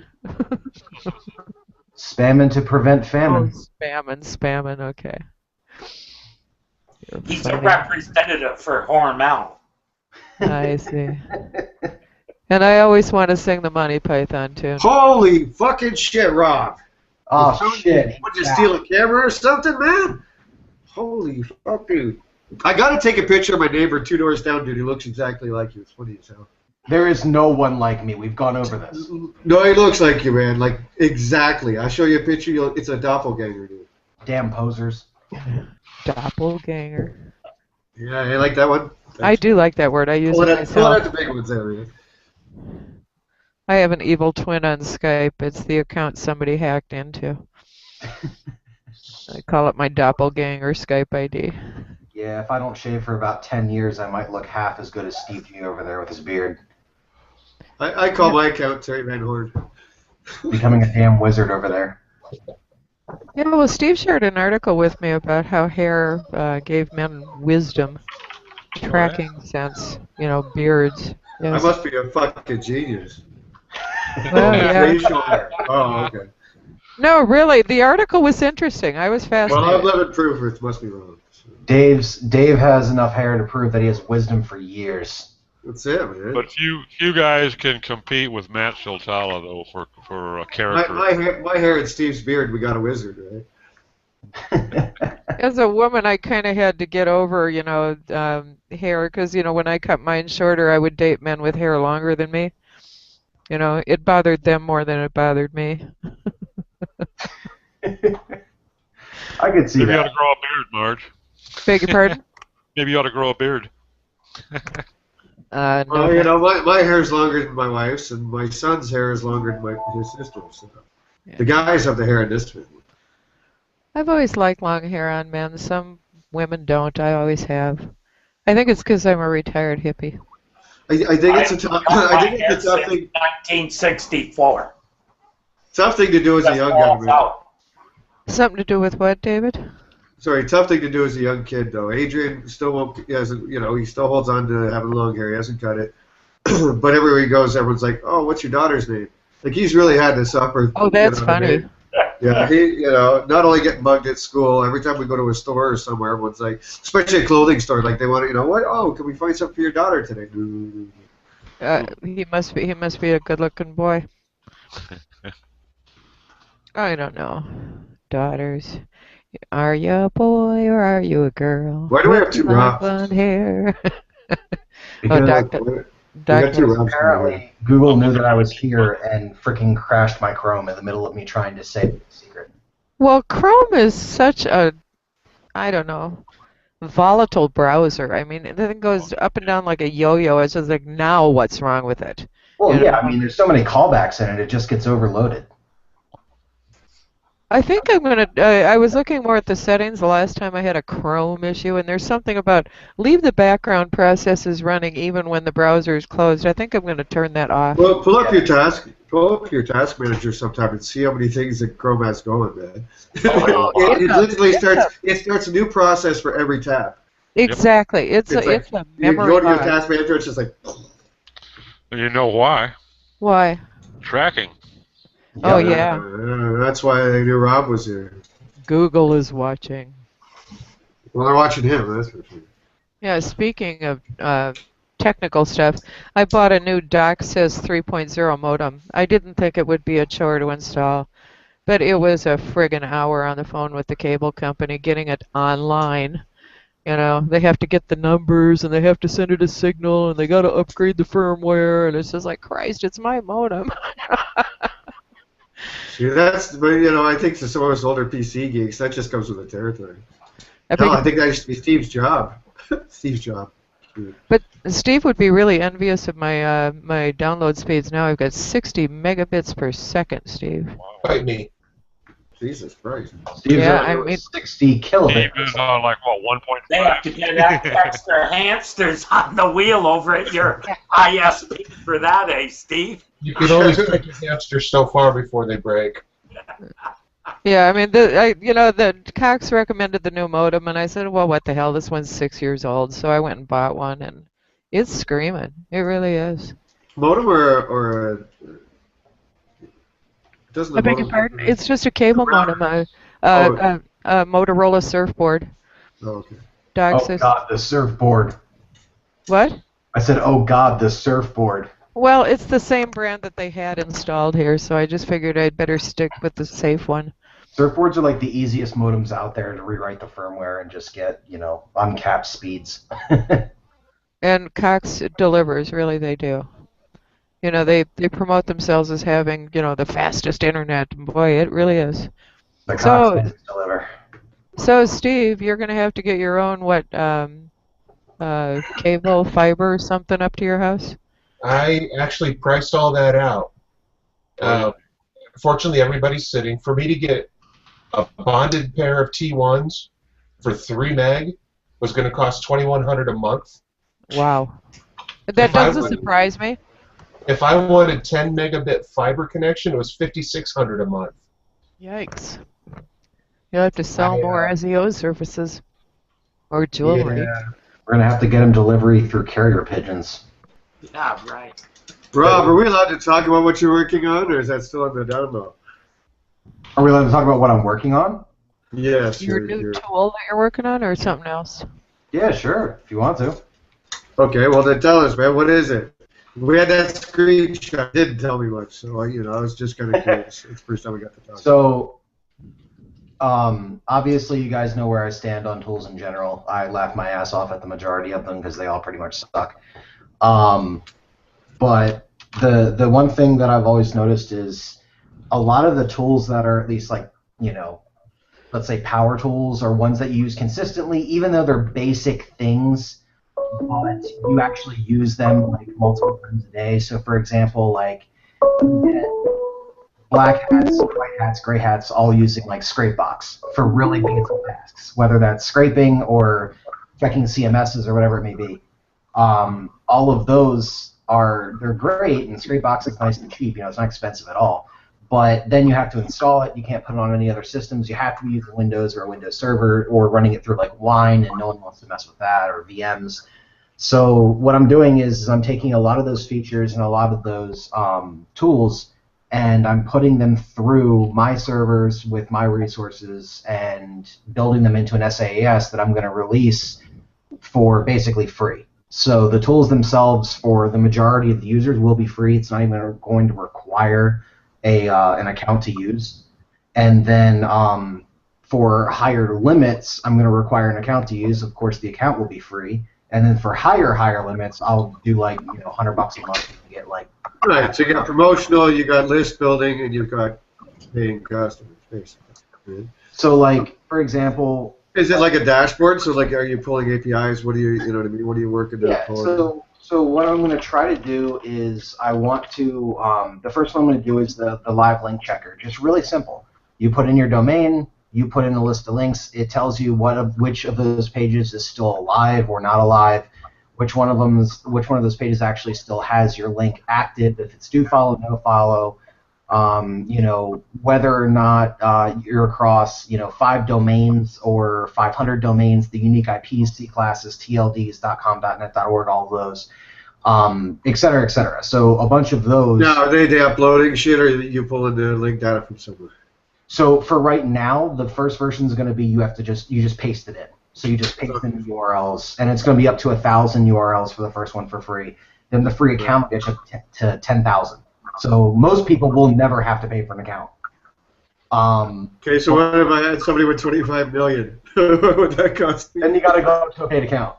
Spamming to prevent famine. Oh, spamming, okay. You're He's a funny. representative for Hormel. I see. And I always want to sing the Monty Python tune. Holy fucking shit, Rob. Oh shit! Would you steal a camera or something, man? Holy fuck, dude. I gotta take a picture of my neighbor 2 doors down, dude. He looks exactly like you. It's funny as hell. There is no one like me. We've gone over this. No, he looks like you, man. Like, exactly. I'll show you a picture. It's a doppelganger, dude. Damn posers. Doppelganger. Yeah, you like that one? I do like that word. I use Pull it out myself. the big ones there, man. I have an evil twin on Skype. It's the account somebody hacked into. I call it my doppelganger Skype ID. Yeah, if I don't shave for about 10 years, I might look half as good as Steve G over there with his beard. I call my account Terry Van Horn. Becoming a damn wizard over there. Yeah, well, Steve shared an article with me about how hair gave men wisdom, tracking sense, you know, beards. Yes. I must be a fucking genius. Well, yeah. Facial hair. Oh, okay. No, really, the article was interesting. I was Well, fascinated. I'm living proof it must be wrong. Dave has enough hair to prove that he has wisdom for years. That's it, man. But few guys can compete with Matt Siltala, though, for a character. My hair and Steve's beard, we got a wizard, right? As a woman, I kind of had to get over, you know, hair, because, you know, when I cut mine shorter, I would date men with hair longer than me. You know, it bothered them more than it bothered me. I could see Maybe you ought that. to grow a beard, Marge. Beg your pardon? Maybe you ought to grow a beard. No. Well, you know, my hair is longer than my wife's, and my son's hair is longer than his sister's. So. Yeah. The guys have the hair in this family. I've always liked long hair on men. Some women don't. I always have. I think it's because I'm a retired hippie. I think it's a tough. I think it's a tough thing. 1964. Tough thing to do as a young man. Something to do with what, David? Sorry, tough thing to do as a young kid, though. Adrian still won't. He hasn't. You know, he still holds on to having long hair. He hasn't cut it. But everywhere he goes, everyone's like, "Oh, what's your daughter's name?" Like he's really had to suffer. Oh, that's funny. Yeah, not only getting mugged at school, every time we go to a store or somewhere, everyone's like, especially a clothing store, like they want to, what? Oh, can we find something for your daughter today? He must be a good-looking boy. I don't know. Daughters, are you a boy or are you a girl? Why do we have two Robs? Blonde hair. Because apparently Google knew that I was here and freaking crashed my Chrome in the middle of me trying to save the secret. Well, Chrome is such a, I don't know, volatile browser. I mean, the thing goes up and down like a yo-yo. It's just like, now what's wrong with it? Well, yeah, I mean, there's so many callbacks in it, it just gets overloaded. I think I'm going to, I was looking more at the settings the last time I had a Chrome issue, and there's something about leave the background processes running even when the browser is closed. I think I'm going to turn that off. Well, pull up your task manager sometime and see how many things that Chrome has going, man. It literally starts a new process for every tab. Exactly. It's a memory. You go to your task manager, it's just like. You know why? Why? Tracking. Oh, yeah. That's why they knew Rob was here. Google is watching. Well, they're watching him, that's for sure. Yeah, speaking of technical stuff, I bought a new DOCSIS 3.0 modem. I didn't think it would be a chore to install, but it was a friggin' hour on the phone with the cable company getting it online. You know, they have to get the numbers, and they have to send it a signal, and they got to upgrade the firmware, and it's just like, Christ, it's my modem. See, I think for some of us older PC geeks, that just comes with the territory. I think that used to be Steve's job. Steve's job. But Steve would be really envious of my my download speeds now. I've got 60 megabits per second, Steve. Fight me. Jesus Christ. Steve's 60 kilobits. Steve is on like, what, 1.5? They have to get extra hamsters on the wheel over at your ISP for that, Steve? You can only take your hamsters so far before they break. Yeah, I mean, the Cox recommended the new modem, and I said, well, what the hell? This one's 6 years old, so I went and bought one, and it's screaming. It really is. Modem or I beg your pardon? It's just a cable modem, a Motorola surfboard. Oh, okay. DOCSIS. Oh, God, the surfboard. What? I said, oh, God, the surfboard. Well, it's the same brand that they had installed here, so I just figured I'd better stick with the safe one. Surfboards are like the easiest modems out there to rewrite the firmware and just get, uncapped speeds. And Cox delivers, really, they do. They promote themselves as having, the fastest internet. Boy, it really is. The Cox deliver. So, Steve, you're going to have to get your own, cable, fiber, or something up to your house? I actually priced all that out. Fortunately, everybody's sitting. For me to get a bonded pair of T1s for 3 meg was going to cost $2,100 a month. Wow. That doesn't surprise me. If I wanted 10 megabit fiber connection, it was $5,600 a month. Yikes. You'll have to sell more SEO services or jewelry. Yeah. We're going to have to get them delivery through carrier pigeons. Yeah, right. Rob, are we allowed to talk about what you're working on, or is that still on the download? Are we allowed to talk about what I'm working on? Yes. Your new tool that you're working on, or something else? Yeah, sure, if you want to. Okay, well then tell us, man. What is it? We had that screenshot. It didn't tell me much, so I was just kind of curious. It's the first time we got to talk. So, obviously, you guys know where I stand on tools in general. I laugh my ass off at the majority of them because they all pretty much suck. But the one thing that I've always noticed is a lot of the tools that are at least like, let's say power tools or ones that you use consistently, even though they're basic things, but you actually use them like multiple times a day. So for example, like you get black hats, white hats, gray hats, all using like Scrapebox for really painful tasks, whether that's scraping or checking CMSs or whatever it may be. All of those they're great, and Scrapebox is nice and cheap. It's not expensive at all. But then you have to install it. You can't put it on any other systems. You have to be using Windows or a Windows server or running it through like Wine, and no one wants to mess with that, or VMs. So what I'm doing is I'm taking a lot of those features and a lot of those tools, and I'm putting them through my servers with my resources and building them into an SaaS that I'm going to release for basically free. So the tools themselves for the majority of the users will be free. It's not even going to require an account to use. And then for higher limits, I'm going to require an account to use. Of course, the account will be free. And then for higher limits, I'll do like $100 a month to get like. Right. So you got promotional, you got list building, and you've got paying customers, basically. So like, for example. Is it like a dashboard? So like, are you pulling APIs? What do you what I mean? What are you working to pull? So what I'm going to try to do is I want to, the first one I'm going to do is the live link checker. Just really simple. You put in your domain, you put in a list of links. It tells you which of those pages is still alive or not alive, which one of those pages actually still has your link active, if it's do follow, no follow, whether or not you're across 5 domains or 500 domains, the unique IPs, C classes, TLDs, .com, .net, .org, all of those, et cetera, et cetera. So a bunch of those. Now, are they uploading shit, or are you pulling the link data from somewhere? So for right now, the first version is going to be you just paste it in. So you just paste in the URLs, and it's going to be up to 1,000 URLs for the first one for free. Then the free account gets you to 10,000. So most people will never have to pay for an account. Okay, so what if I had somebody with 25 million? What would that cost me? Then you got to go up to a paid account.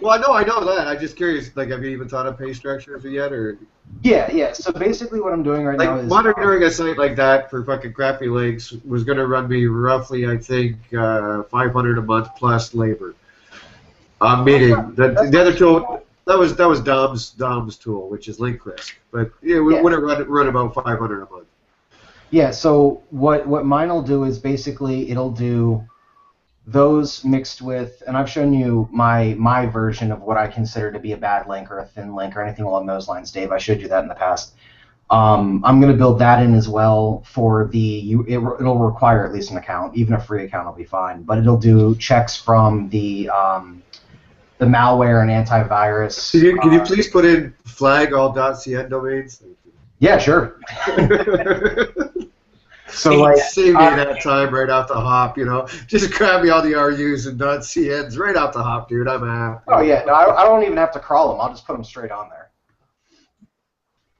Well, I know that. I'm just curious. Like, have you even thought of pay structures yet, or? Yeah. So basically, what I'm doing right now is monitoring a site like that for fucking crappy links was going to run me roughly, I think, $500 a month plus labor. Meaning the other tool. That was Dom's tool, which is LinkRisk. But we would have run about $500 a month. Yeah. So what mine will do is basically it'll do those mixed with, and I've shown you my version of what I consider to be a bad link or a thin link or anything along those lines, Dave. I showed you that in the past. I'm going to build that in as well for it'll require at least an account. Even a free account will be fine. But it'll do checks from the malware and antivirus. Can you please put in flag all .cn domains? Thank you. Yeah, sure. So save me that time right off the hop, Just grab me all the RUs and .cns right off the hop, dude. I'm happy. Oh yeah, no, I don't even have to crawl them. I'll just put them straight on there.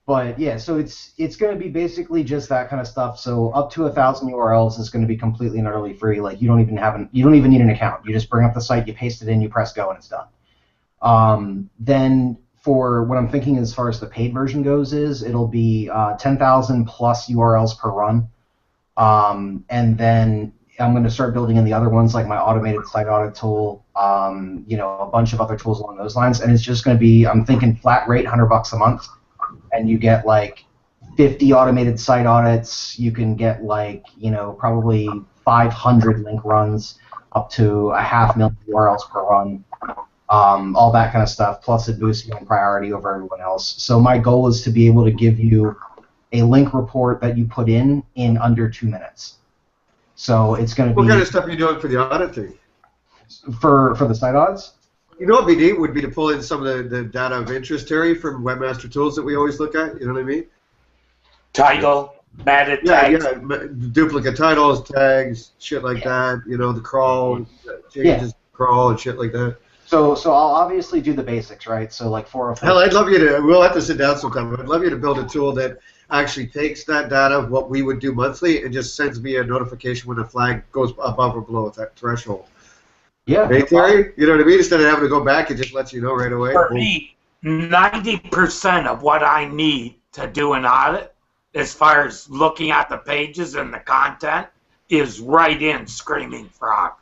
But yeah, so it's going to be basically just that kind of stuff. So up to 1,000 URLs is going to be completely and utterly free. Like you don't even need an account. You just bring up the site, you paste it in, you press go, and it's done. Then for what I'm thinking as far as the paid version goes it'll be 10,000 plus URLs per run. And then I'm going to start building in the other ones like my automated site audit tool, a bunch of other tools along those lines. And it's just going to be, I'm thinking flat rate, $100 a month. And you get like 50 automated site audits. You can get like, probably 500 link runs up to 500,000 URLs per run. All that kind of stuff. Plus it boosts you in priority over everyone else. So my goal is to be able to give you a link report that you put in under 2 minutes. So it's going to be. What kind of stuff are you doing for the audit thing? For the site audits? What would be neat would be to pull in some of the data of interest, Terry, from Webmaster Tools that we always look at. You know what I mean? Title, meta tags. Yeah, duplicate titles, tags, shit like that. The crawl, changes, crawl, and shit like that. So I'll obviously do the basics, right? So like 404. Hell, I'd love you to. We'll have to sit down sometime. I'd love you to build a tool that actually takes that data of what we would do monthly and just sends me a notification when a flag goes above or below that threshold. Yeah. Hey, Terry, you know what I mean? Instead of having to go back, it just lets you know right away. For me, 90% of what I need to do an audit, as far as looking at the pages and the content, is right in Screaming Frog.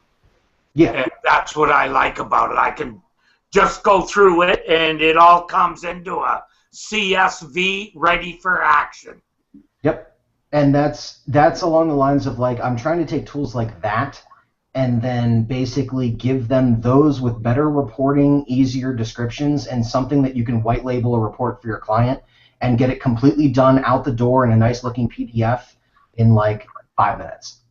Yeah. And that's what I like about it. I can just go through it, and it all comes into a CSV ready for action. Yep. And that's along the lines of like I'm trying to take tools like that and then basically give them those with better reporting, easier descriptions, and something that you can white label a report for your client and get it completely done out the door in a nice looking PDF in like 5 minutes.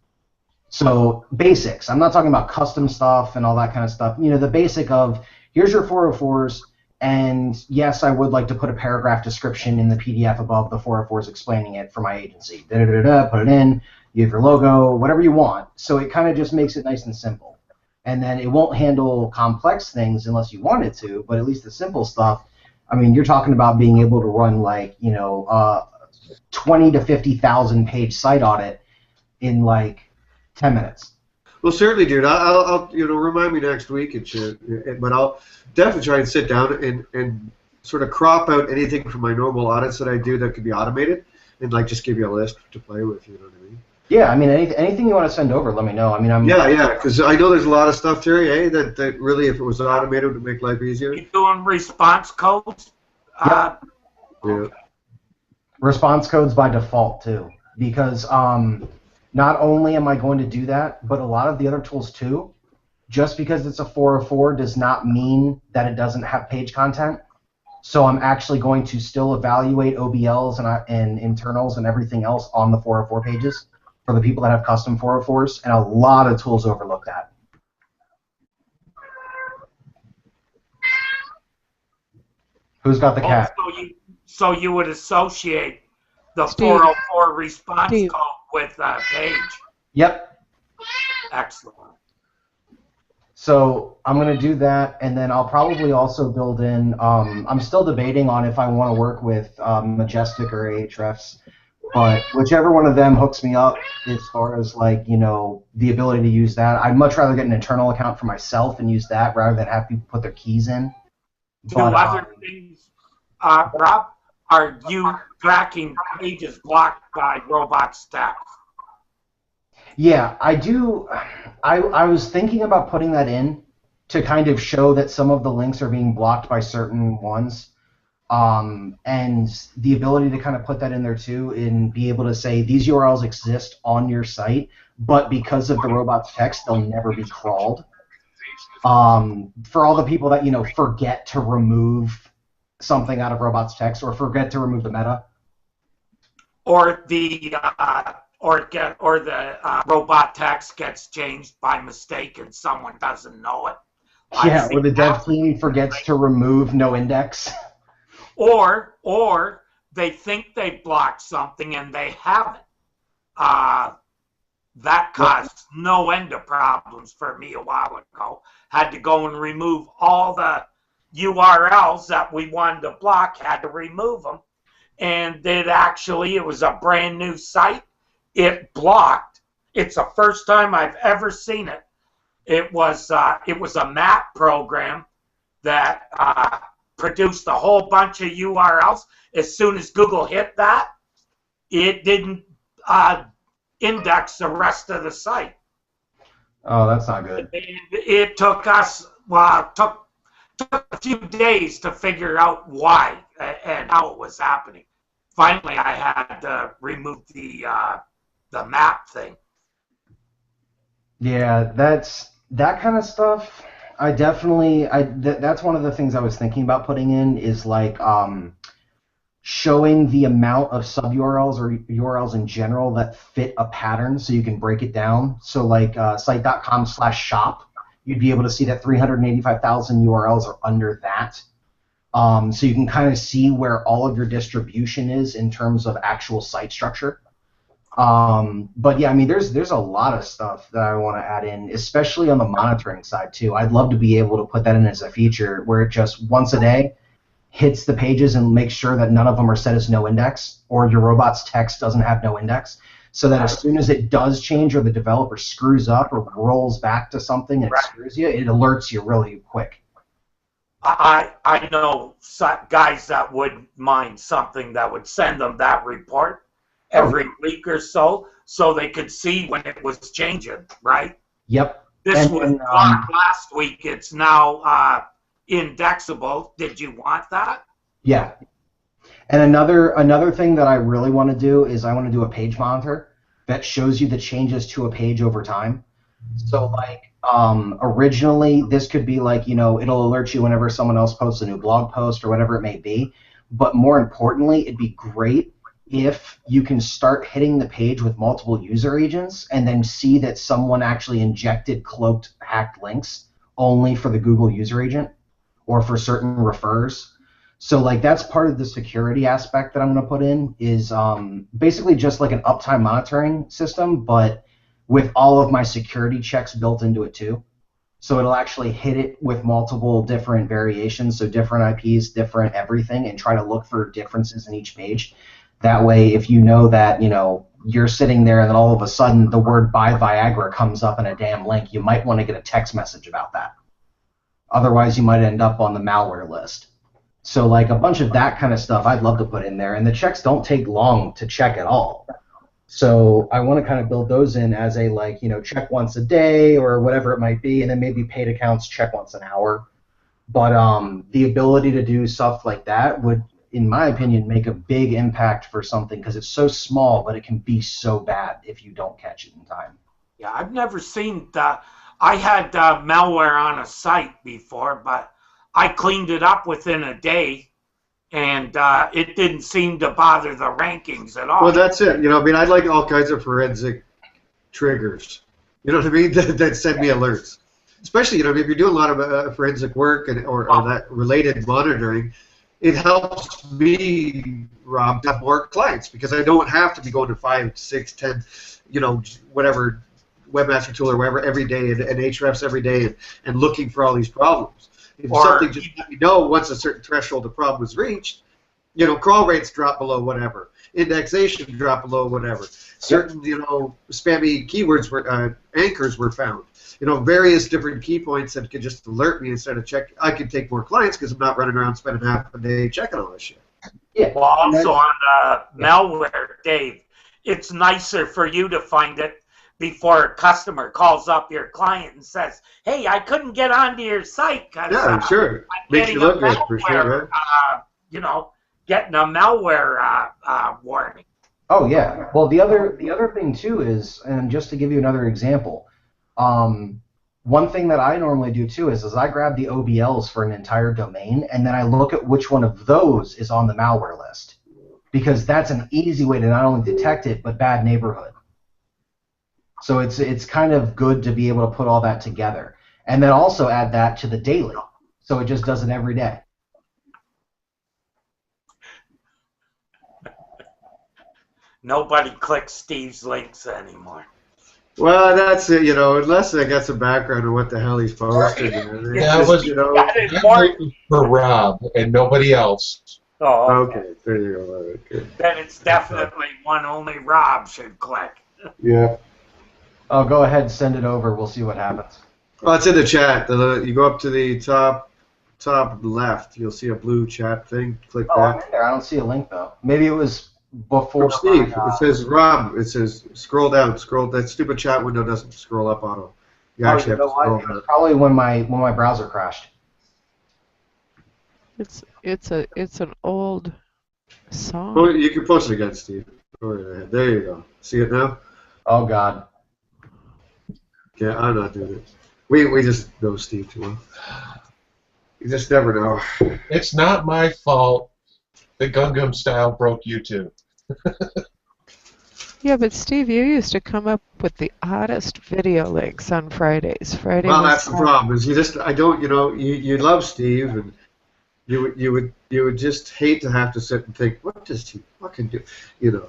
So basics. I'm not talking about custom stuff and all that kind of stuff. You know, the basic of here's your 404s, and yes, I would like to put a paragraph description in the PDF above the 404s explaining it for my agency. Put it in. You have your logo, whatever you want. So it kind of just makes it nice and simple. And then it won't handle complex things unless you want it to, but at least the simple stuff. I mean, you're talking about being able to run like, 20 to 50,000 page site audit in like 10 minutes. Well, certainly, dude. I'll remind me next week and shit. But I'll definitely try and sit down and sort of crop out anything from my normal audits that I do that could be automated, and like just give you a list to play with. You know what I mean? Yeah, I mean, anything you want to send over, let me know. I mean, Yeah, because I know there's a lot of stuff, Terry, that really, if it was automated, would make life easier. You doing response codes? Yeah. Response codes by default, too. Because not only am I going to do that, but a lot of the other tools, too, just because it's a 404 does not mean that it doesn't have page content. So I'm actually going to still evaluate OBLs and internals and everything else on the 404 pages for the people that have custom 404s, and a lot of tools overlook that. Who's got the cat? So you would associate the Steve. 404 response Steve. code with a page. Yep. Excellent. So I'm going to do that, and then I'll probably also build in, I'm still debating on if I want to work with Majestic or Ahrefs, but whichever one of them hooks me up as far as like, the ability to use that. I'd much rather get an internal account for myself and use that rather than have people put their keys in. But, other things, Rob, are you tracking pages blocked by robots text? Yeah, I do. I was thinking about putting that in to kind of show that some of the links are being blocked by certain ones, and the ability to kind of put that in there too and be able to say these URLs exist on your site, but because of the robot's text, they'll never be crawled. For all the people that forget to remove something out of robots text or forget to remove the meta, or the robot text gets changed by mistake and someone doesn't know it. Yeah, or the dev team forgets to remove no index. Or they think they blocked something and they haven't. That caused no end of problems for me a while ago. Had to go and remove all the URLs that we wanted to block, had to remove them. And it was a brand new site. It blocked. It's the first time I've ever seen it. It was a map program that produced a whole bunch of URLs. As soon as Google hit that, it didn't index the rest of the site. Oh, that's not good. And it took us took a few days to figure out why and how it was happening. Finally, I had to remove the map thing. Yeah, that kind of stuff. That's one of the things I was thinking about putting in is like showing the amount of sub URLs or URLs in general that fit a pattern, so you can break it down. So like site.com/shop, you'd be able to see that 385,000 URLs are under that. So you can kind of see where all of your distribution is in terms of actual site structure. But yeah, I mean, there's a lot of stuff that I want to add in, especially on the monitoring side too. I'd love to be able to put that in as a feature where it just once a day hits the pages and makes sure that none of them are set as no index or your robot's text doesn't have no index, so that as soon as it does change or the developer screws up or rolls back to something and it screws you, it alerts you really quick. I know guys that would mind something that would send them that report every week or so they could see when it was changing, right? Yep. This was blocked last week. It's now indexable. Did you want that? Yeah. And another thing that I really want to do is I want to do a page monitor that shows you the changes to a page over time. So like originally this could be like, it'll alert you whenever someone else posts a new blog post or whatever it may be. But more importantly, it'd be great if you can start hitting the page with multiple user agents and then see that someone actually injected cloaked hacked links only for the Google user agent or for certain refers. So like that's part of the security aspect that I'm going to put in is basically just like an uptime monitoring system, but with all of my security checks built into it too. So it'll actually hit it with multiple different variations, so different IPs, different everything, and try to look for differences in each page. That way, if you know that, you're sitting there and then all of a sudden the word buy Viagra comes up in a damn link, you might want to get a text message about that. Otherwise, you might end up on the malware list. So like a bunch of that kind of stuff I'd love to put in there, and the checks don't take long to check at all. So I want to kind of build those in as a check once a day or whatever it might be, and then maybe paid accounts check once an hour. But the ability to do stuff like that would, in my opinion, make a big impact for something because it's so small, but it can be so bad if you don't catch it in time. Yeah, I've never seen that. I had malware on a site before, but I cleaned it up within a day. And it didn't seem to bother the rankings at all. Well, that's it. I'd like all kinds of forensic triggers. You know what I mean? that send me alerts. Especially, if you're doing a lot of forensic work or that related monitoring, it helps me, Rob, to have more clients because I don't have to be going to 5, 6, 10, whatever webmaster tool or whatever every day and Ahrefs every day and looking for all these problems. If something just let me know once a certain threshold of problem is reached, crawl rates drop below whatever, indexation drop below whatever, certain spammy keywords anchors were found, various different key points that could just alert me instead of check. I could take more clients because I'm not running around spending half a day checking all this shit. Yeah. Well, also on malware, Dave, it's nicer for you to find it before a customer calls up your client and says, "Hey, I couldn't get onto your site because sure. Makes you look good for sure, right? Getting a malware warning." Oh yeah. Well, the other thing too is, and just to give you another example, one thing that I normally do too is I grab the OBLs for an entire domain and then I look at which one of those is on the malware list, because that's an easy way to not only detect it but bad neighborhood. So it's kind of good to be able to put all that together. And then also add that to the daily. So it just does it every day. Nobody clicks Steve's links anymore. Well, that's it, unless I got some background on what the hell he's posting. Yeah, it was for Rob and nobody else. Oh, okay. There you go. All right, good. Then it's definitely one only Rob should click. Yeah. Oh, go ahead and send it over. We'll see what happens. Well, it's in the chat. You go up to the top left. You'll see a blue chat thing. Click that. I'm in there. I don't see a link, though. Maybe it was before. Steve, it says Rob. It says scroll down. That stupid chat window doesn't scroll up auto. You actually have to scroll down. Probably when my browser crashed. It's an old song. Oh, you can post it again, Steve. Go right ahead. There you go. See it now? Oh God. Yeah, I'm not doing it. We just know Steve too well. You just never know. It's not my fault that Gungam Style broke YouTube. Yeah, but Steve, you used to come up with the oddest video links on Fridays. Well, that's the problem. Is you love Steve, and you would just hate to have to sit and think, what does he fucking do?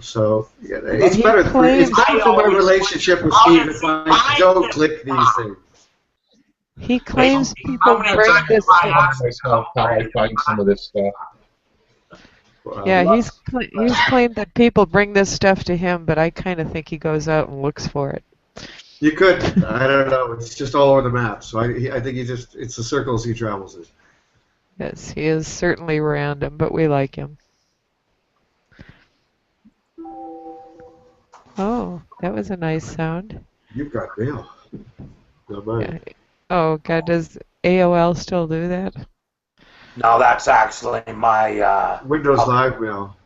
So it's better for my relationship with Steve if I don't click these things. He claims people bring this. Myself how I find some of this stuff. Yeah, he's claimed that people bring this stuff to him, but I kind of think he goes out and looks for it. You could. I don't know. It's just all over the map. So I think it's the circles he travels in. Yes, he is certainly random, but we like him. Oh, that was a nice sound. You've got mail. Not mine. Yeah. Oh, God, does AOL still do that? No, that's actually my Windows Live Mail,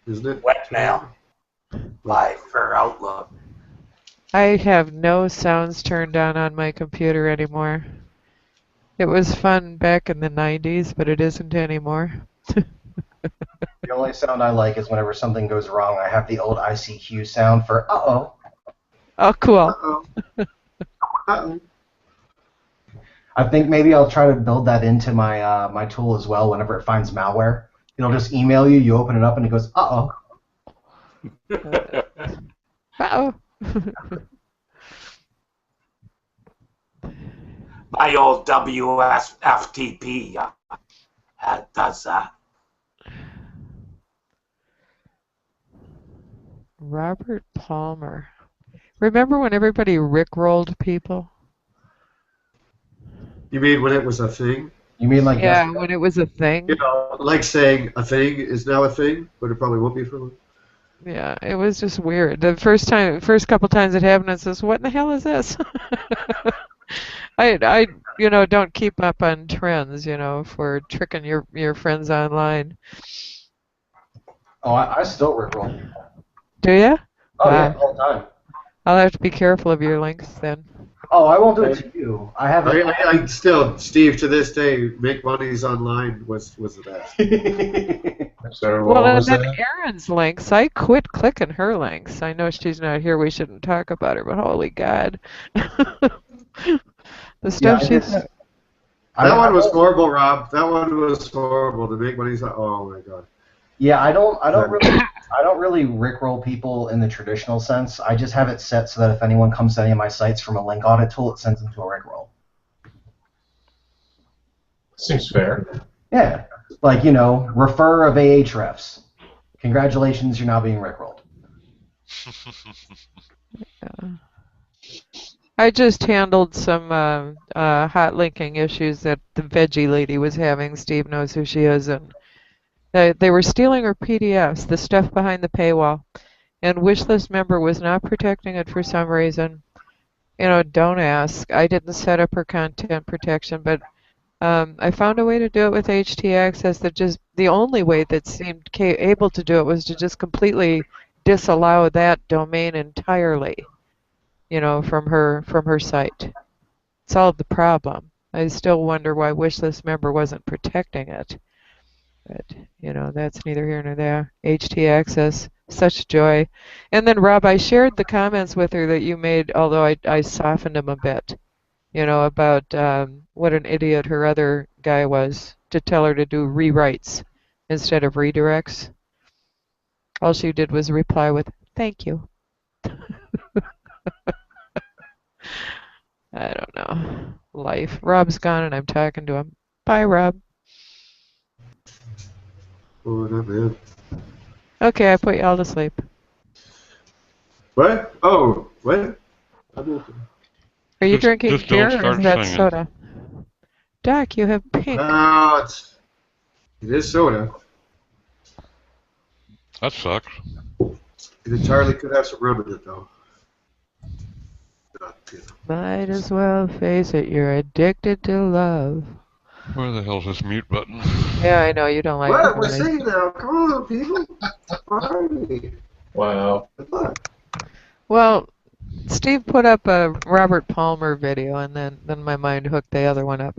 isn't it? web mail. Live for Outlook. I have no sounds turned on my computer anymore. It was fun back in the 90s, but it isn't anymore. The only sound I like is whenever something goes wrong, I have the old ICQ sound for uh-oh. Oh, cool. Uh-oh. Uh-oh. I think maybe I'll try to build that into my my tool as well. Whenever it finds malware, it'll just email you. You open it up and it goes, "Uh-oh." Uh-oh. My old WSFTP does that. Robert Palmer. Remember when everybody rickrolled people? You mean when it was a thing? You mean like Yeah, when it was a thing. You know, like saying a thing is now a thing, but it probably won't be for long. Yeah, it was just weird. The first couple times it happened, I says, "What in the hell is this?" I don't keep up on trends, for tricking your friends online. Oh, I still rickroll people. Do you? Oh Wow. yeah, all the time. I'll have to be careful of your links then. Oh, I won't do it to you. I have. I still, Steve, to this day, make monies online was the best. Well, and then Erin's links, I quit clicking her links. I know she's not here. We shouldn't talk about her, but holy God. The stuff she's... That one was horrible, Rob. That one was horrible. To make money, oh my God. Yeah, I don't really rickroll people in the traditional sense. I just have it set so that if anyone comes to any of my sites from a link audit tool, it sends them to a rickroll. Seems fair. Yeah, like refer of Ahrefs. Congratulations, you're now being rickrolled. Yeah. I just handled some hot linking issues that the veggie lady was having. Steve knows who she is, and they were stealing her PDFs, the stuff behind the paywall, and Wishlist member was not protecting it for some reason. Don't ask. I didn't set up her content protection, but I found a way to do it with HTAccess. That just the only way that seemed able to do it was to just completely disallow that domain entirely. From her site. Solved the problem. I still wonder why Wishlist member wasn't protecting it. But, that's neither here nor there. HTAccess, such joy. And then, Rob, I shared the comments with her that you made, although I softened them a bit, about what an idiot her other guy was to tell her to do rewrites instead of redirects. All she did was reply with, "Thank you." I don't know. Life. Rob's gone and I'm talking to him. Bye, Rob. Oh, not bad. Okay, I put you all to sleep. What? Oh, what? Are you drinking just beer don't or is start that singing. soda? Doc, you have pink. It is soda. That sucks. It entirely could have some rum in it, though. Might as well face it, you're addicted to love. Where the hell's this mute button? Yeah, I know, you don't like What? it. We're singing now. Come on, people. Party. Wow. Good luck. Well, Steve put up a Robert Palmer video, and then my mind hooked the other one up.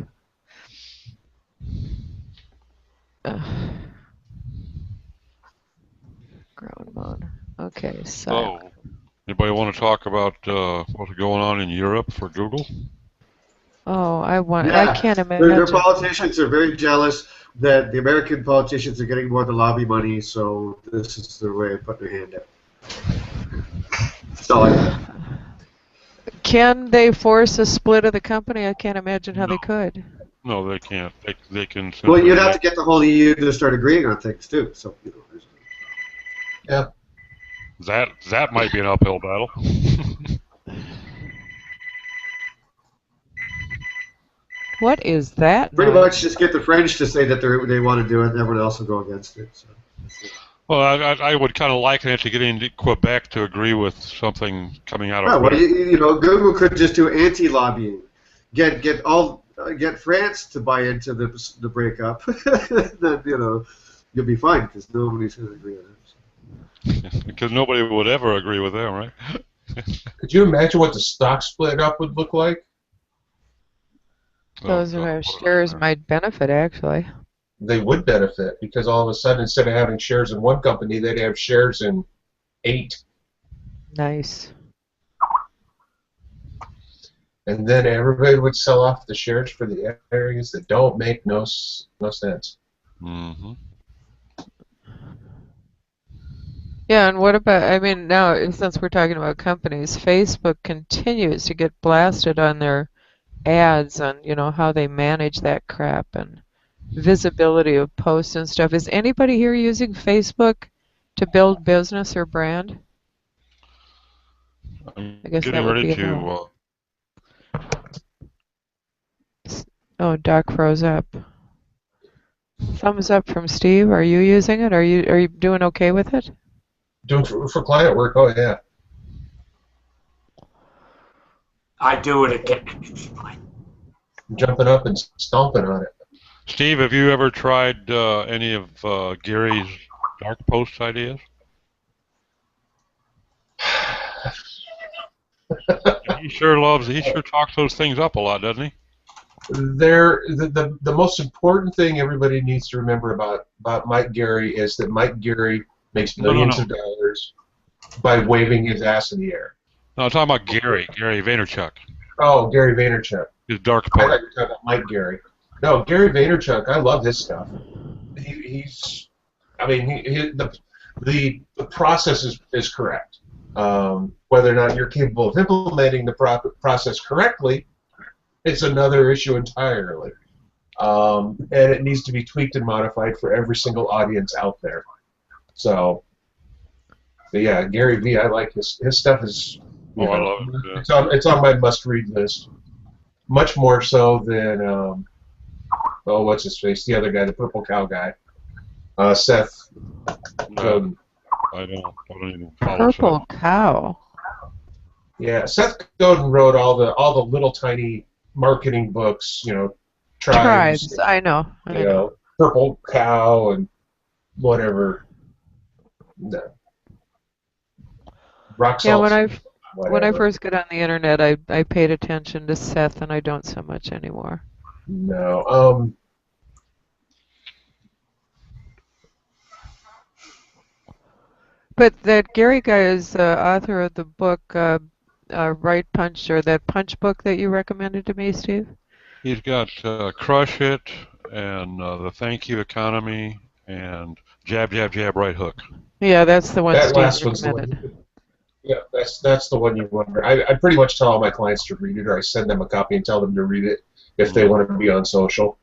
Grown mode. Okay, so. So, anybody want to talk about what's going on in Europe for Google? Oh, I Yeah. can't imagine. Their politicians are very jealous that the American politicians are getting more of the lobby money, so this is their way of putting their hand out. That's all I know. Can they force a split of the company? I can't imagine how they could. No, they can't. They can. Well, simply you'd have to get the whole EU to start agreeing on things too. So, Yeah. That might be an uphill battle. What is that? pretty noise? much just get the French to say that they want to do it, and everyone else will go against it. So. Well, I would kind of liken it to getting Quebec to agree with something coming out of. Well, Google could just do anti-lobbying. Get all get France to buy into the breakup, then you'll be fine because nobody's going to agree on it. Because nobody would ever agree with them, right? Could you imagine what the stock split up would look like? Those who have shares might benefit, actually. They would benefit because all of a sudden, instead of having shares in one company, they'd have shares in 8. Nice. And then everybody would sell off the shares for the areas that don't make no sense. Mm-hmm. Yeah, and what about, I mean, now, since we're talking about companies, Facebook continues to get blasted on their ads on, how they manage that crap and visibility of posts and stuff. Is anybody here using Facebook to build business or brand? I'm I guess getting that would ready be a to. no. Oh, Doc froze up. Thumbs up from Steve. Are you using it? Are you doing okay with it? Doing for client work, oh yeah. I do it occasionally. Jumping up and stomping on it. Steve, have you ever tried any of Gary's dark post ideas? He sure talks those things up a lot, doesn't he? The most important thing everybody needs to remember about Mike Gary is that Mike Gary makes millions of dollars by waving his ass in the air. No, I'm talking about Gary Vaynerchuk. Oh, Gary Vaynerchuk. His dark I post. thought you were talking about Mike Gary. No, Gary Vaynerchuk, I love his stuff. The process is correct. Whether or not you're capable of implementing the process correctly, it's another issue entirely. And it needs to be tweaked and modified for every single audience out there. So, yeah, Gary V, I like his stuff. I love it. Yeah. It's on my must-read list. Much more so than what's his face? The other guy, the purple cow guy, Seth Godin. I don't even follow Purple cow. Yeah, Seth Godin wrote all the little tiny marketing books. Tribes. I know. Purple cow and whatever. No. Rock salt. Yeah, when I first got on the internet, I paid attention to Seth, and I don't so much anymore. No. But that Gary guy is the author of the book Right Punch, or that punch book that you recommended to me, Steve? He's got Crush It and the Thank You Economy and Jab, Jab, Jab, Right Hook. Yeah, that's the one that Steve recommended. Yeah, that's the one you wonder. I pretty much tell all my clients to read it, or I send them a copy and tell them to read it if they want to be on social.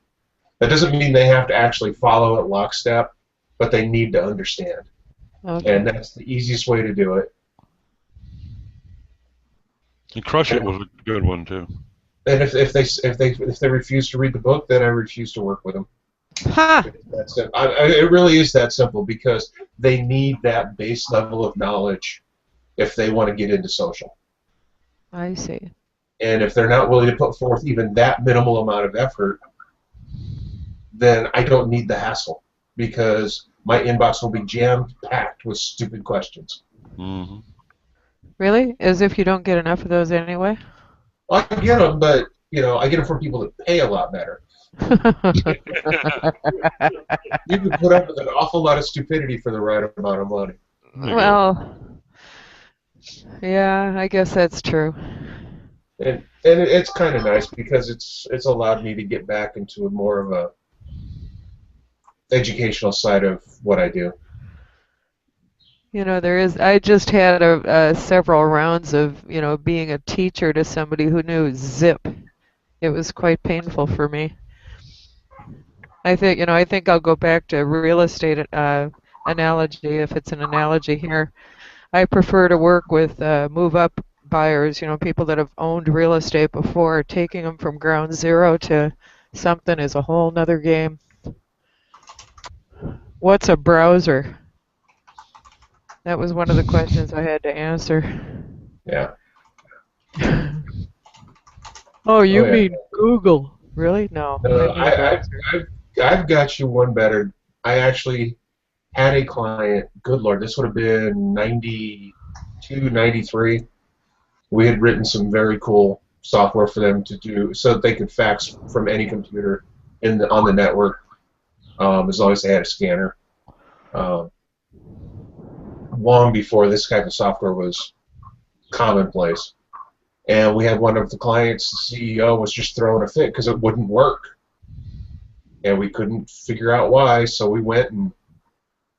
That doesn't mean they have to actually follow it lockstep, but they need to understand. Okay. And that's the easiest way to do it. And Crush It was a good one too. And if they refuse to read the book, then I refuse to work with them. Ha! It really is that simple, because they need that base level of knowledge if they want to get into social. I see. And if they're not willing to put forth even that minimal amount of effort, then I don't need the hassle, because my inbox will be jam-packed with stupid questions. Mm-hmm. Really? As if you don't get enough of those anyway? Well, I get them, but I get them from people that pay a lot better. You can put up with an awful lot of stupidity for the right amount of money. Well, yeah, I guess that's true. And it's kind of nice, because it's allowed me to get back into more of a educational side of what I do. I just had several rounds of, being a teacher to somebody who knew zip. It was quite painful for me. I think I'll go back to real estate analogy, if it's an analogy here. I prefer to work with move-up buyers, people that have owned real estate before. Taking them from ground zero to something is a whole nother game. What's a browser? That was one of the questions I had to answer. Yeah. Oh, you mean Google? Really? No. I've got you one better. I actually had a client, good Lord, this would have been 92, 93. We had written some very cool software for them to do so that they could fax from any computer on the network, as long as they had a scanner. Long before this type of software was commonplace. And we had one of the clients, the CEO, was just throwing a fit because it wouldn't work. And we couldn't figure out why, so we went and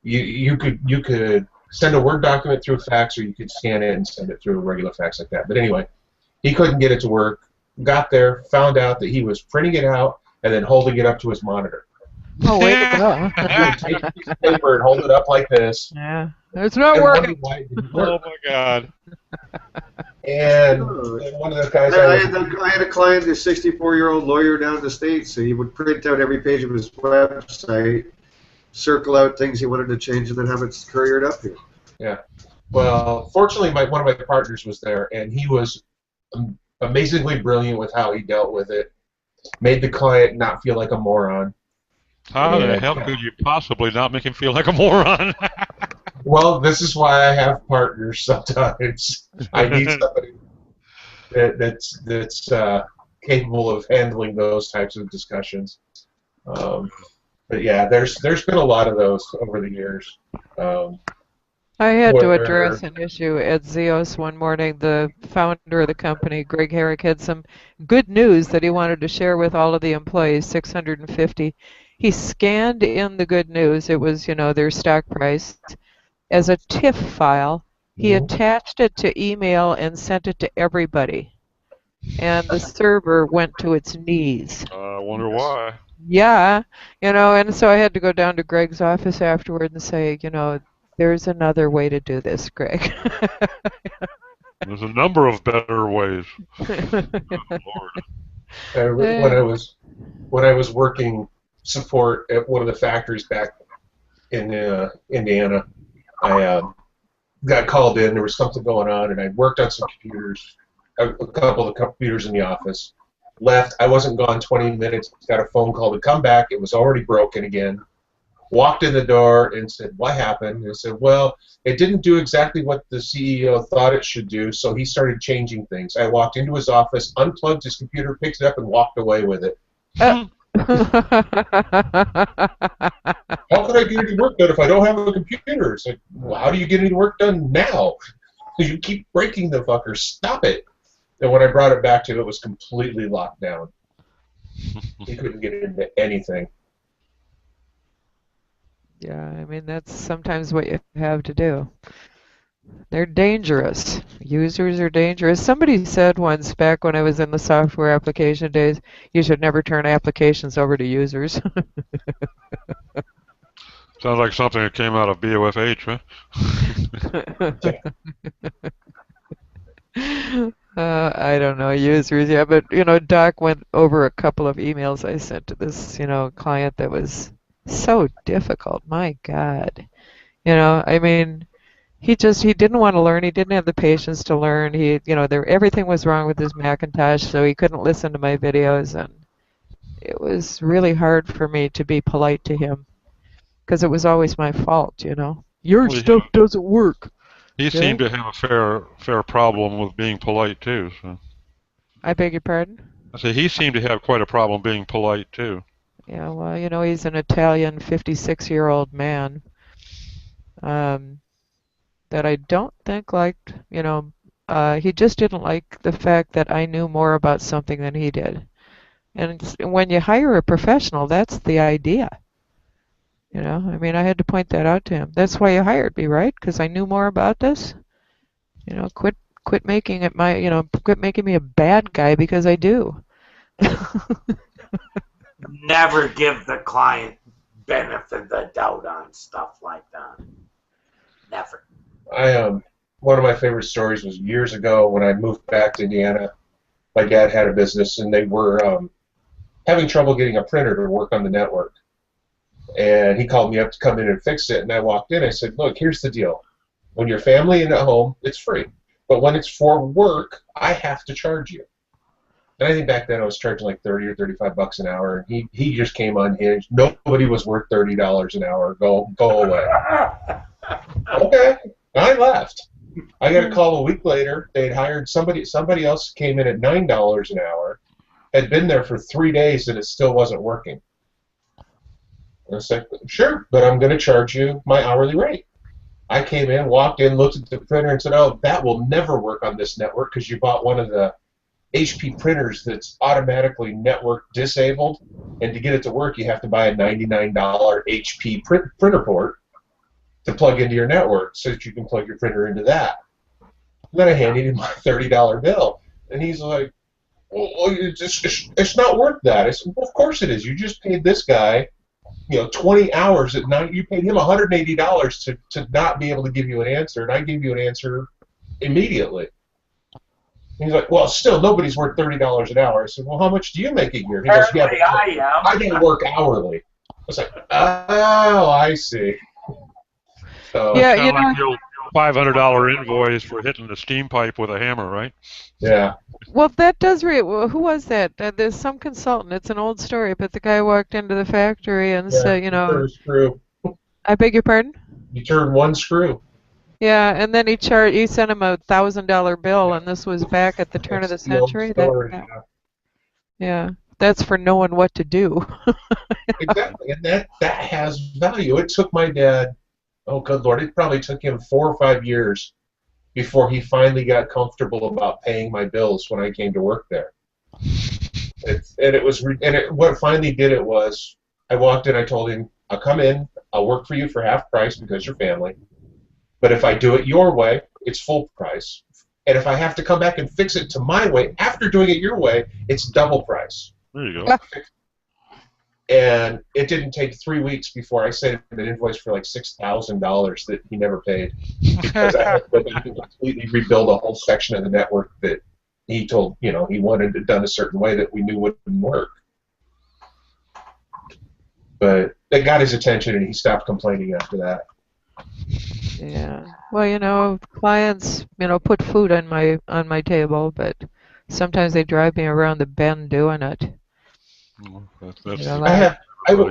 you could send a Word document through fax, or you could scan it and send it through a regular fax like that. But anyway, he couldn't get it to work. Got there, found out that he was printing it out and then holding it up to his monitor. Oh, way to go. He would take a piece of paper and hold it up like this. Yeah. It's not and working. wondered why it didn't work. Oh my God. And one of the guys I had a client, a 64-year-old lawyer down in the States, so he would print out every page of his website, circle out things he wanted to change, and then have it couriered up here. Yeah. Well, fortunately, one of my partners was there, and he was amazingly brilliant with how he dealt with it. Made the client not feel like a moron. How the hell could you possibly not make him feel like a moron? Well, this is why I have partners sometimes. I need somebody that's capable of handling those types of discussions. But yeah, there's been a lot of those over the years. I had to address an issue at Zeos one morning. The founder of the company, Greg Herrick, had some good news that he wanted to share with all of the employees, 650. He scanned in the good news. It was, their stock price. As a TIFF file, he attached it to email and sent it to everybody. And the server went to its knees. I wonder why. Yeah, and so I had to go down to Greg's office afterward and say, there's another way to do this, Greg. There's a number of better ways. Lord. When I was working support at one of the factories back in Indiana, I got called in. There was something going on, and I worked on some computers, a couple of computers in the office. Left. I wasn't gone 20 minutes. Got a phone call to come back. It was already broken again. Walked in the door and said, "What happened?" And I said, "Well, it didn't do exactly what the CEO thought it should do, so he started changing things." I walked into his office, unplugged his computer, picked it up, and walked away with it. How can I get any work done if I don't have a computer? It's like, well, how do you get any work done now? You keep breaking the fucker. Stop it. And when I brought it back to him, it was completely locked down. He couldn't get into anything. Yeah, I mean, that's sometimes what you have to do. They're dangerous. Users are dangerous. Somebody said once, back when I was in the software application days, you should never turn applications over to users. Sounds like something that came out of BOFH, huh? I don't know, users, yeah, but, Doc went over a couple of emails I sent to this, client that was so difficult. My God. I mean, he didn't want to learn. He didn't have the patience to learn. Everything was wrong with his Macintosh, so he couldn't listen to my videos, and it was really hard for me to be polite to him because it was always my fault, Your stuff doesn't work. He seemed to have a fair problem with being polite too. So. I beg your pardon? I said he seemed to have quite a problem being polite too. Yeah, well, he's an Italian 56-year-old man that I don't think liked, he just didn't like the fact that I knew more about something than he did. And when you hire a professional, that's the idea. I mean, I had to point that out to him. That's why you hired me, right? Because I knew more about this. Quit making it quit making me a bad guy because I do. Never give the client benefit of the doubt on stuff like that. Never. One of my favorite stories was years ago when I moved back to Indiana. My dad had a business, and they were having trouble getting a printer to work on the network. And he called me up to come in and fix it, and I walked in. I said, "Look, here's the deal. When you're family and at home, it's free. But when it's for work, I have to charge you." And I think back then I was charging like 30 or 35 bucks an hour. And he just came unhinged. Nobody was worth $30 an hour. Go away. Okay. I left. I got a call a week later. They'd hired somebody else came in at $9 an hour, had been there for 3 days, and it still wasn't working. And I said, sure, but I'm going to charge you my hourly rate. I came in, walked in, looked at the printer, and said, oh, that will never work on this network because you bought one of the HP printers that's automatically network disabled, and to get it to work, you have to buy a $99 HP printer port to plug into your network so that you can plug your printer into that. And then I handed him my $30 bill, and he's like, well, it's not worth that. I said, well, of course it is. You just paid this guy, 20 hours at night. You paid him $180 to not be able to give you an answer, and I gave you an answer immediately. And he's like, well, still, nobody's worth $30 an hour. I said, well, how much do you make a year? He goes, yeah, I didn't work hourly. I was like, oh, I see. So, Yeah, kind of like the old $500 invoice for hitting the steam pipe with a hammer, right? yeah. well, that does who was that? There's some consultant. It's an old story, but the guy walked into the factory and said, Turn a screw. I beg your pardon? You turn one screw. Yeah, and then he sent him a $1,000 bill, and this was back at the turn of the That's the old century. story, Yeah, that's for knowing what to do. Exactly, and that has value. It took my dad, oh good Lord, it probably took him 4 or 5 years before he finally got comfortable about paying my bills when I came to work there. What finally did it was, I walked in, I told him, I'll come in, I'll work for you for half price because you're family, but if I do it your way, it's full price. And if I have to come back and fix it to my way after doing it your way, it's double price. There you go. And it didn't take 3 weeks before I sent him an invoice for like $6,000 that he never paid because I had to go back and completely rebuild a whole section of the network that he told, he wanted it done a certain way that we knew wouldn't work. But it got his attention, and he stopped complaining after that. Yeah. Well, clients, put food on my table, but sometimes they drive me around the bend doing it.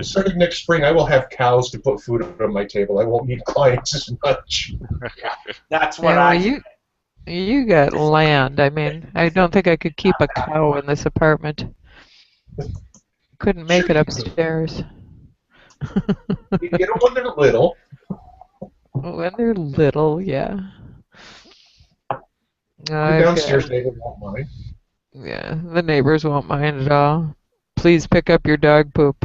Starting next spring, I will have cows to put food on my table. I won't need clients as much. That's what You got land. I mean, I don't think I could keep a cow in this apartment. Couldn't make it upstairs. You get them when they're little. When they're little, yeah. The downstairs neighbor won't mind. Yeah, the neighbors won't mind at all. Please pick up your dog poop.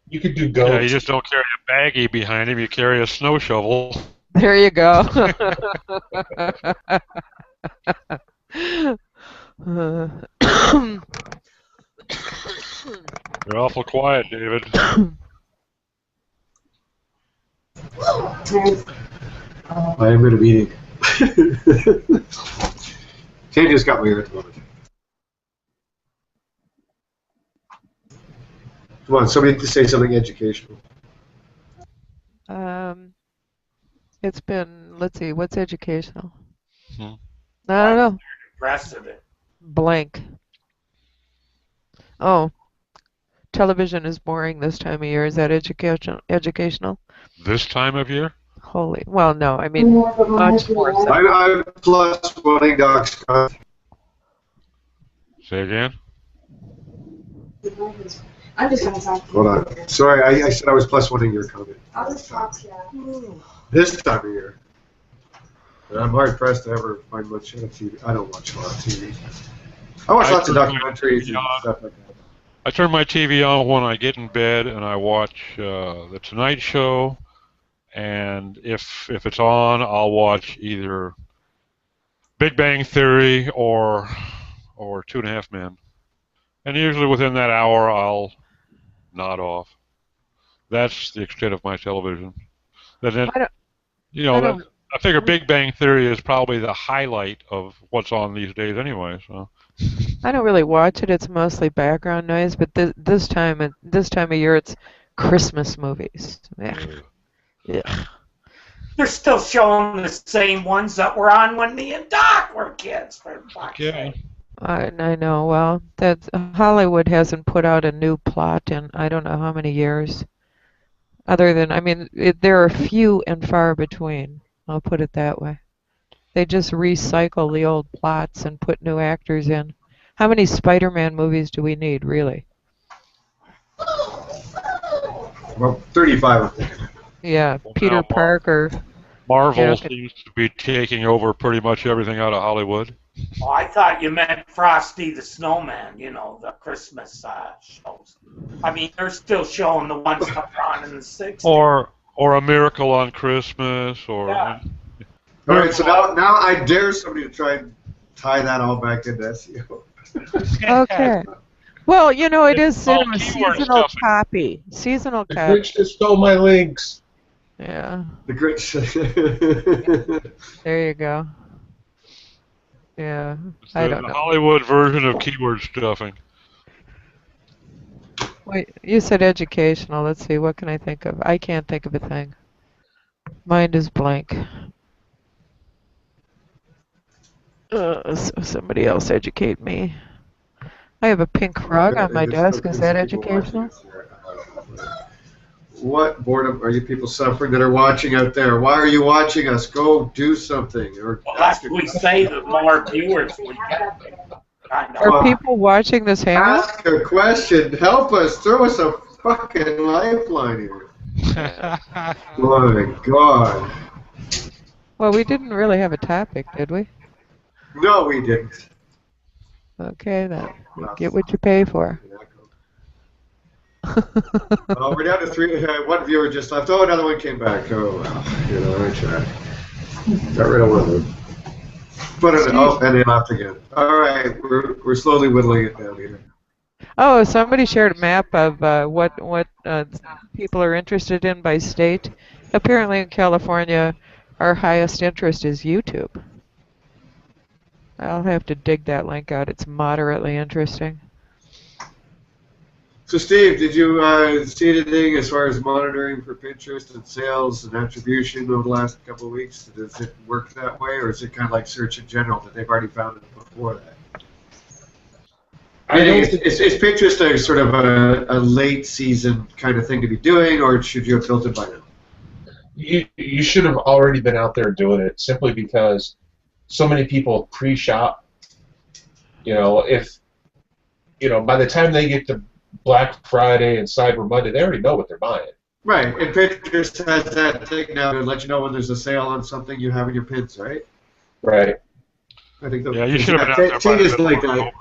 You could do goats. Yeah, you just don't carry a baggie behind him. You carry a snow shovel. There you go. You're awful quiet, David. I am in a meeting. Kate just got me here at the moment. Come on, somebody to say something educational. It's been, let's see, what's educational? Hmm. I don't know. Precedent. Blank. Oh, television is boring this time of year. Is that educational? This time of year? Holy, well, no, I mean, much more so. I'm plus one Doc Scott. Say again? I'm just gonna talk. Hold on. Sorry, I said I was plus one in your comment. I'll just talk, yeah. This time of year. And I'm hard pressed to ever find much on TV. I don't watch a lot of TV. I watch lots of documentaries and stuff like that. I turn my TV on when I get in bed, and I watch The Tonight Show, and if it's on, I'll watch either Big Bang Theory or Two and a Half Men. And usually within that hour, I'll nod off. That's the extent of my television. I figure Big Bang Theory is probably the highlight of what's on these days anyway. So I don't really watch it. It's mostly background noise. But this time of year, it's Christmas movies. Yeah. They're still showing the same ones that were on when me and Doc were kids. For fuck's Yeah. sake. I know. Well, that Hollywood hasn't put out a new plot in I don't know how many years. Other than, I mean, there are few and far between. I'll put it that way. They just recycle the old plots and put new actors in. How many Spider-Man movies do we need, really? Well, 35, I'm thinking. Yeah, Well, Peter now Parker. Marvel Yeah. seems to be taking over pretty much everything out of Hollywood. Oh, I thought you meant Frosty the Snowman, you know, the Christmas shows. I mean, they're still showing the ones that were on in the 60s. Or A Miracle on Christmas, or Yeah. All right, so now I dare somebody to try and tie that all back into SEO. Okay. Well, you know, it is all a keyword seasonal stuffing. copy. Seasonal The copy. Grinch just stole my links. Yeah. The Grinch. There you go. Yeah. It's I the don't know. Hollywood version of keyword stuffing. Wait, you said educational. Let's see. What can I think of? I can't think of a thing. Mind is blank. So somebody else educate me. I have a pink frog on my desk. Is that educational? What boredom are you people suffering that are watching out there? Why are you watching us? Go do something. Or Well, that's what we say, the more viewers we get. I know. Are people watching this hangout? Ask a question. Help us. Throw us a fucking lifeline here. My God. Well, we didn't really have a topic, did we? No, we didn't. Okay, then. You get what you pay for. Oh, we're down to three. One viewer just left. Oh, another one came back. Oh, well. You know, I tried. Got rid of one of them. Put it. Oh, and they left again. All right, we're slowly whittling it down here. Oh, somebody shared a map of what people are interested in by state. Apparently in California, our highest interest is YouTube. I'll have to dig that link out. It's moderately interesting. So, Steve, did you see anything as far as monitoring for Pinterest and sales and attribution over the last couple of weeks? Does it work that way, or is it kind of like search in general that they've already found it before that? Is Pinterest a sort of a late season kind of thing to be doing, or should you have built it by now? You should have already been out there doing it simply because so many people pre-shop. You know, by the time they get to Black Friday and Cyber Monday, they already know what they're buying. Right, and Pinterest has that thing now to let you know when there's a sale on something you have in your pins, right? Right. I think Yeah, you should have been out there by changes the like middle of that.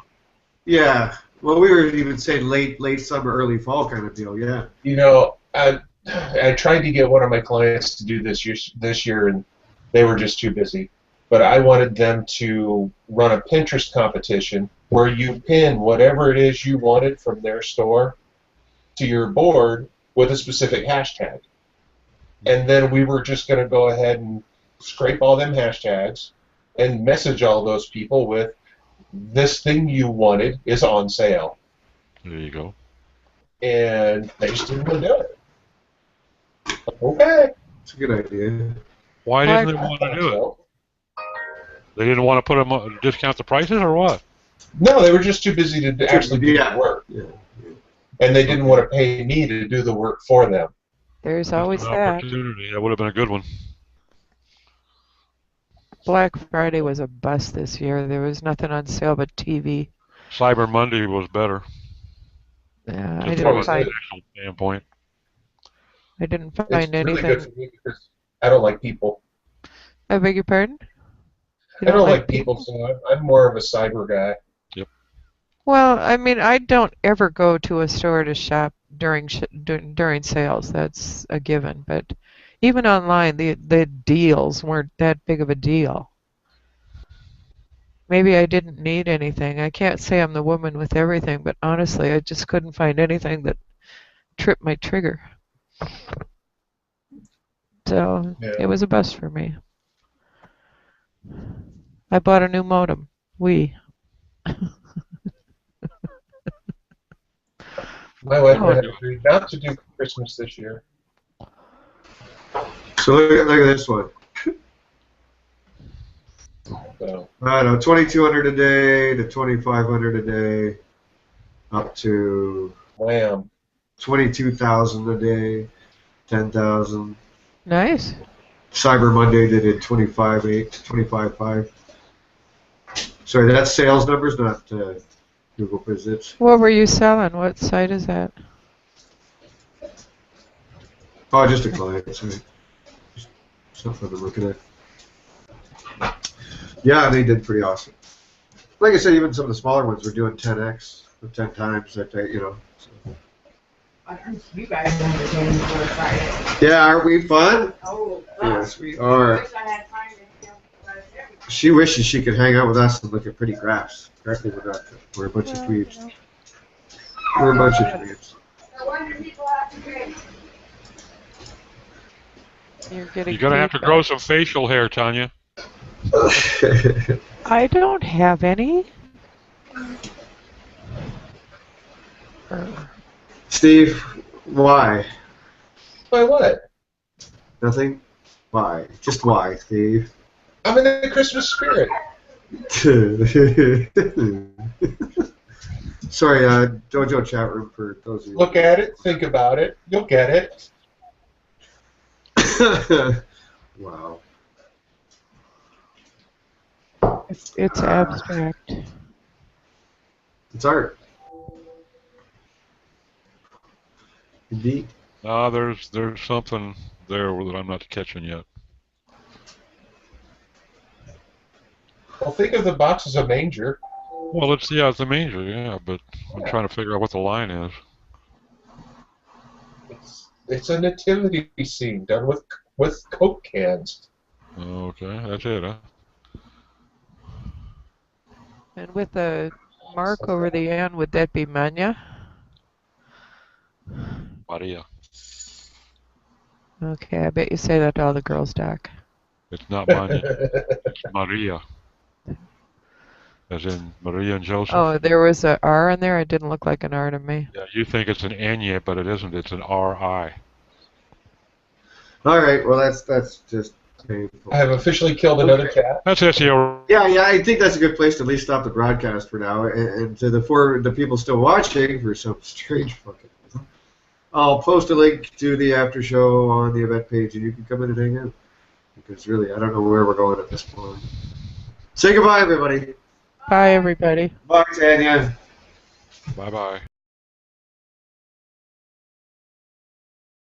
Yeah. Well, we were even saying late summer, early fall kind of deal. Yeah. You know, I tried to get one of my clients to do this year, and they were just too busy. But I wanted them to run a Pinterest competition where you pin whatever it is you wanted from their store to your board with a specific hashtag. And then we were just going to go ahead and scrape all them hashtags and message all those people with, this thing you wanted is on sale. There you go. And they just didn't want to do it. Okay. It's a good idea. Why didn't they want to do it? They didn't want to put them discount the prices, or what? No, they were just too busy to actually do the work. Yeah. And they didn't want to pay me to do the work for them. There's always An that. opportunity. That would have been a good one. Black Friday was a bust this year. There was nothing on sale but TV. Cyber Monday was better. Yeah, I Just didn't from a find. financial standpoint. I didn't It's find really anything. good for me because I don't like people. I beg your pardon? You I don't like people, so I'm more of a cyber guy. Well, I mean, I don't ever go to a store to shop during sales. That's a given. But even online, the deals weren't that big of a deal. Maybe I didn't need anything. I can't say I'm the woman with everything, but honestly, I just couldn't find anything that tripped my trigger. So it was a bust for me. I bought a new modem. My wife and I have agreed not to do Christmas this year. So look at this one. So, I don't know, 2,200 a day to 2,500 a day, up to wham. 22,000 a day, 10,000. Nice. Cyber Monday they did 25.8 to 25.5. Sorry, that's sales numbers, not Google visits. What were you selling? What site is that? Oh, just a client. Sorry. Just something I'm looking at. Yeah, they did pretty awesome. Like I said, even some of the smaller ones were doing 10x, or 10 times that day, you know. So. You guys entertaining for a Friday. Yeah, aren't we fun? Oh, Yes, we are. wish I had time to film everything. She wishes she could hang out with us and look at pretty graphs. Correctly, we're a bunch of dweebs. We're a bunch of dweebs. No wonder people have to drink. You're getting You're gonna have to feedback. grow some facial hair, Tanya. I don't have any. Steve, why? Why what? Nothing? Why? Just why, Steve? I'm in the Christmas spirit. Sorry, Dojo chat room for those of you. Look at it, think about it, you'll get it. Wow. It's abstract. It's art. Indeed. There's something there that I'm not catching yet. Well, think of the box as a manger. Well, it's a manger, yeah, but I'm trying to figure out what the line is. It's a nativity scene done with Coke cans. Okay, that's it, huh? And with the mark over the end, would that be Manya? Maria. Okay, I bet you say that to all the girls, Doc. It's not Manya. It's Maria. As in Maria and Joseph. Oh, there was a R in there? It didn't look like an R to me. Yeah, you think it's an Anya, but it isn't. It's an R-I. All right. Well, that's just painful. I have officially killed another cat. That's SEO. Yeah, I think that's a good place to at least stop the broadcast for now. And to the people still watching, for some strange fucking reason, I'll post a link to the after show on the event page, and you can come in and hang out. Because really, I don't know where we're going at this point. Say goodbye, everybody. Bye, everybody. Bye, Tanya. Bye-bye.